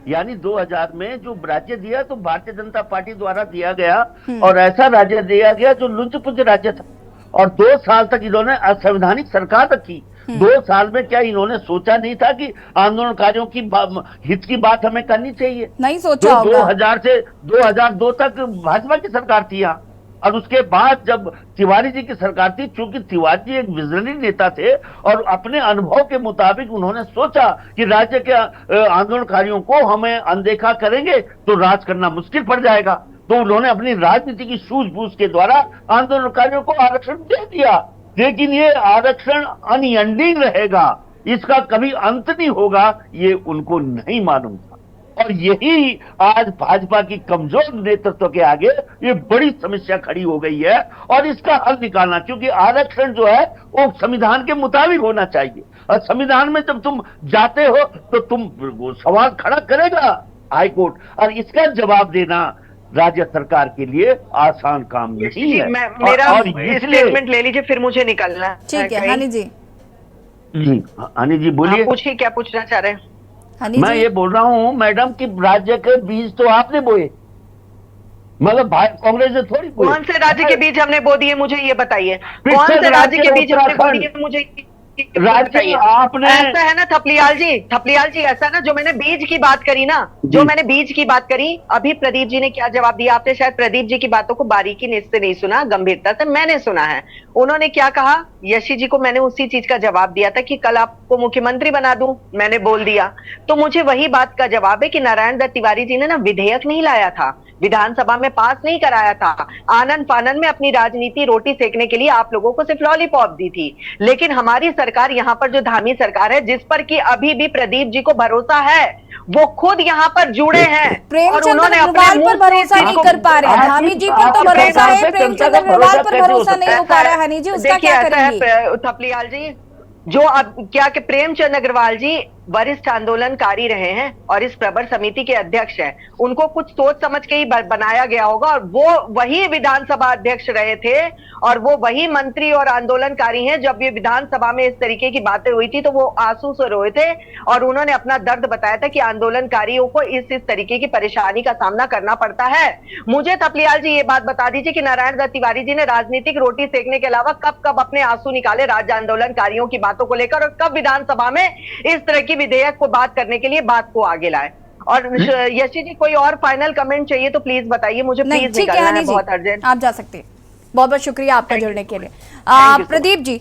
यानी 2000 में जो राज्य दिया तो भारतीय जनता पार्टी द्वारा दिया गया, और ऐसा राज्य दिया गया जो लुंच पुंज राज्य था, और 2 साल तक इन्होंने असंवैधानिक सरकार रखी। 2 साल में क्या इन्होंने सोचा नहीं था कि आंदोलनकारियों की हित की बात हमें करनी चाहिए? नहीं सोचा होगा। 2000 से 2002 तक भाजपा की सरकार थी यहाँ, और उसके बाद जब तिवारी जी की सरकार थी, चूंकि तिवारी जी एक विजनरी नेता थे और अपने अनुभव के मुताबिक उन्होंने सोचा कि राज्य के आंदोलनकारियों को हमें अनदेखा करेंगे तो राज करना मुश्किल पड़ जाएगा, तो उन्होंने अपनी राजनीति की सूझबूझ के द्वारा आंदोलनकारियों को आरक्षण दे दिया। लेकिन ये आरक्षण अनएंडिंग रहेगा, इसका कभी अंत नहीं होगा, ये उनको नहीं मालूम था। और यही आज भाजपा की कमजोर नेतृत्व के आगे ये बड़ी समस्या खड़ी हो गई है, और इसका हल निकालना, क्योंकि आरक्षण जो है वो संविधान के मुताबिक होना चाहिए, और संविधान में जब तुम जाते हो तो तुम सवाल खड़ा करेगा हाईकोर्ट, और इसका जवाब देना राज्य सरकार के लिए आसान काम नहीं है। मेरा स्टेटमेंट ले लीजिए, फिर मुझे निकलना है। ठीक है हनी जी। जी हनी जी बोलिए। पूछिए, क्या पूछना चाह रहे हैं? मैं ये बोल रहा हूँ मैडम कि राज्य के बीज तो आपने बोए, मतलब कांग्रेस ने थोड़ी बोए। कौन से राज्य के बीज हमने बो दिए, मुझे ये बताइए। कौन से राज्य के बीज हमने बो दिए, मुझे राज्य आपने। ऐसा है ना थपलियाल जी, ऐसा ना, जो मैंने बीज की बात करी ना, जो मैंने बीज की बात करी, अभी प्रदीप जी ने क्या जवाब दिया? आपने शायद प्रदीप जी की बातों को बारीकी से नहीं सुना, गंभीरता से मैंने सुना है। उन्होंने क्या कहा? यशी जी को मैंने उसी चीज का जवाब दिया था कि कल आपको मुख्यमंत्री बना दूं, मैंने बोल दिया। तो मुझे वही बात का जवाब है कि नारायण दत्त तिवारी जी ने ना विधेयक नहीं लाया था, विधानसभा में पास नहीं कराया था, आनन फानन में अपनी राजनीति रोटी सेकने के लिए आप लोगों को सिर्फ लॉलीपॉप दी थी। लेकिन हमारी सरकार, यहाँ पर जो धामी सरकार है, जिस पर कि अभी भी प्रदीप जी को भरोसा है, वो खुद यहाँ पर जुड़े हैं, और उन्होंने अग्रवाल पर भरोसा नहीं कर पा रहे हैं। धामी जी पर तो भरोसा है, प्रेमचंद अग्रवाल पर भरोसा नहीं हो पा रहा है। हनी जी, उसका क्या करेंगे? थपलियाल जी, जो अब क्या कि प्रेमचंद अग्रवाल जी वरिष्ठ आंदोलनकारी रहे हैं और इस प्रवर समिति के अध्यक्ष हैं, उनको कुछ सोच समझ के ही बनाया गया होगा, और वो वही विधानसभा अध्यक्ष रहे थे, और वो वही मंत्री और आंदोलनकारी हैं। जब ये विधानसभा में इस तरीके की बातें हुई थी तो वो आंसू से रोए थे, और उन्होंने अपना दर्द बताया था कि आंदोलनकारियों को इस तरीके की परेशानी का सामना करना पड़ता है। मुझे थपलियाल जी ये बात बता दीजिए कि नारायण दत्त तिवारी जी ने राजनीतिक रोटी सेकने के अलावा कब कब अपने आंसू निकाले राज्य आंदोलनकारियों की बातों को लेकर, और कब विधानसभा में इस तरह की विधेयक को बात करने के लिए बात को आगे लाए? और यशी जी, कोई और फाइनल कमेंट चाहिए तो प्लीज बताइए, मुझे प्लीज निकलना है, बहुत अर्जेंट। आप जा सकते हैं। बहुत बहुत शुक्रिया आपका जुड़ने के लिए। प्रदीप जी,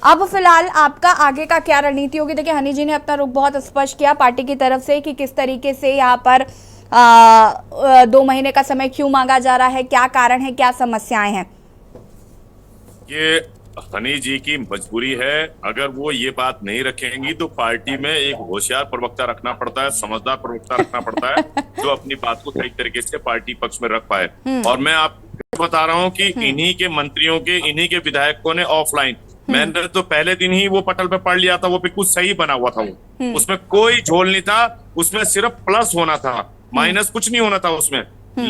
अब फिलहाल आपका आगे का क्या रणनीति होगी? देखिए हनी जी ने अपना रुख बहुत स्पष्ट किया पार्टी की तरफ से कि किस तरीके से यहाँ पर 2 महीने का समय क्यों मांगा जा रहा है, क्या कारण है, क्या समस्याएं हैं। ये हनी जी की मजबूरी है, अगर वो ये बात नहीं रखेंगी तो पार्टी में एक होशियार प्रवक्ता रखना पड़ता है, समझदार प्रवक्ता रखना पड़ता है, जो अपनी बात को सही तरीके से पार्टी पक्ष में रख पाए। और मैं आपको बता रहा हूँ कि इन्हीं के मंत्रियों के, इन्हीं के विधायकों ने ऑफलाइन, मैंने तो पहले दिन ही वो पटल पे पढ़ लिया था, वो बिल्कुल सही बना हुआ था, वो उसमें कोई झोल नहीं था, उसमें सिर्फ प्लस होना था, माइनस कुछ नहीं होना था उसमें।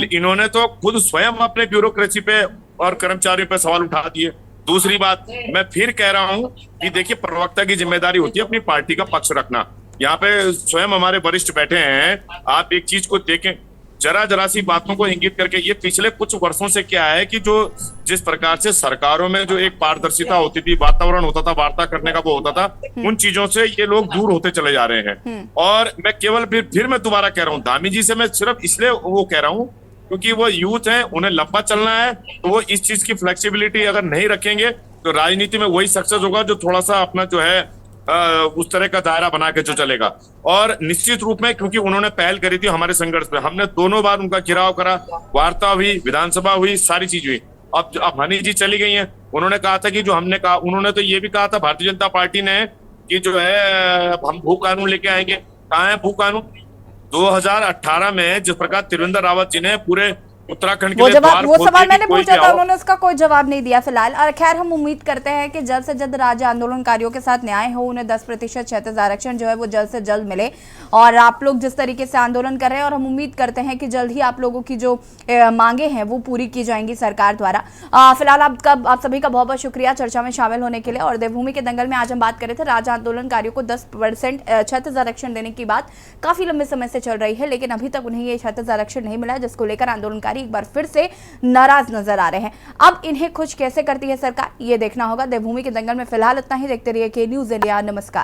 इन्होंने तो खुद स्वयं अपने ब्यूरोक्रेसी पे और कर्मचारियों पे सवाल उठा दिए। दूसरी बात, मैं फिर कह रहा हूं कि देखिए, प्रवक्ता की जिम्मेदारी होती है अपनी पार्टी का पक्ष रखना। यहाँ पे स्वयं हमारे वरिष्ठ बैठे हैं, आप एक चीज को देखें, जरा सी बातों को इंगित करके, ये पिछले कुछ वर्षों से क्या है कि जो जिस प्रकार से सरकारों में जो एक पारदर्शिता होती थी, वातावरण होता था, वार्ता करने का वो होता था, उन चीजों से ये लोग दूर होते चले जा रहे हैं। और मैं केवल फिर मैं दोबारा कह रहा हूँ, धामी जी से मैं सिर्फ इसलिए वो कह रहा हूँ क्योंकि वो यूथ है, उन्हें लंबा चलना है, तो वो इस चीज की फ्लेक्सिबिलिटी अगर नहीं रखेंगे तो राजनीति में वही सक्सेस होगा जो थोड़ा सा अपना जो है उस तरह का दायरा बना के जो चलेगा। और निश्चित रूप में क्योंकि उन्होंने पहल करी थी हमारे संघर्ष पे, हमने दोनों बार उनका घेराव करा, वार्ता हुई, विधानसभा हुई, सारी चीज हुई। अब हनी जी चली गई हैं, उन्होंने कहा था कि जो हमने कहा, उन्होंने तो ये भी कहा था भारतीय जनता पार्टी ने कि जो है हम भू कानून लेके आएंगे। कहाँ है भू कानून? 2018 में जिस प्रकार त्रिवेंद्र रावत जी ने पूरे उत्तराखंड के लिए वो सवाल मैंने पूछा था, उन्होंने उसका कोई जवाब नहीं दिया फिलहाल। और खैर, हम उम्मीद करते हैं कि जल्द से जल्द राज्य आंदोलनकारियों के साथ न्याय हो, उन्हें 10% क्षैतिज आरक्षण जो है वो जल्द से जल्द मिले। और आप लोग जिस तरीके से आंदोलन कर रहे हैं, और हम उम्मीद करते हैं कि जल्द ही आप लोगों की जो मांगे हैं वो पूरी की जाएंगी सरकार द्वारा। फिलहाल आप सभी का बहुत बहुत शुक्रिया चर्चा में शामिल होने के लिए। और देवभूमि के दंगल में आज हम बात कर रहे थे राज्य आंदोलनकारियों को 10% क्षैतिज आरक्षण देने की बात काफी लंबे समय से चल रही है, लेकिन अभी तक उन्हें ये क्षैतिज आरक्षण नहीं मिला, जिसको लेकर आंदोलनकारी अधिकारी एक बार फिर से नाराज नजर आ रहे हैं। अब इन्हें खुश कैसे करती है सरकार, ये देखना होगा। देवभूमि के दंगल में फिलहाल इतना ही। देखते रहिए के न्यूज़ इंडिया। नमस्कार।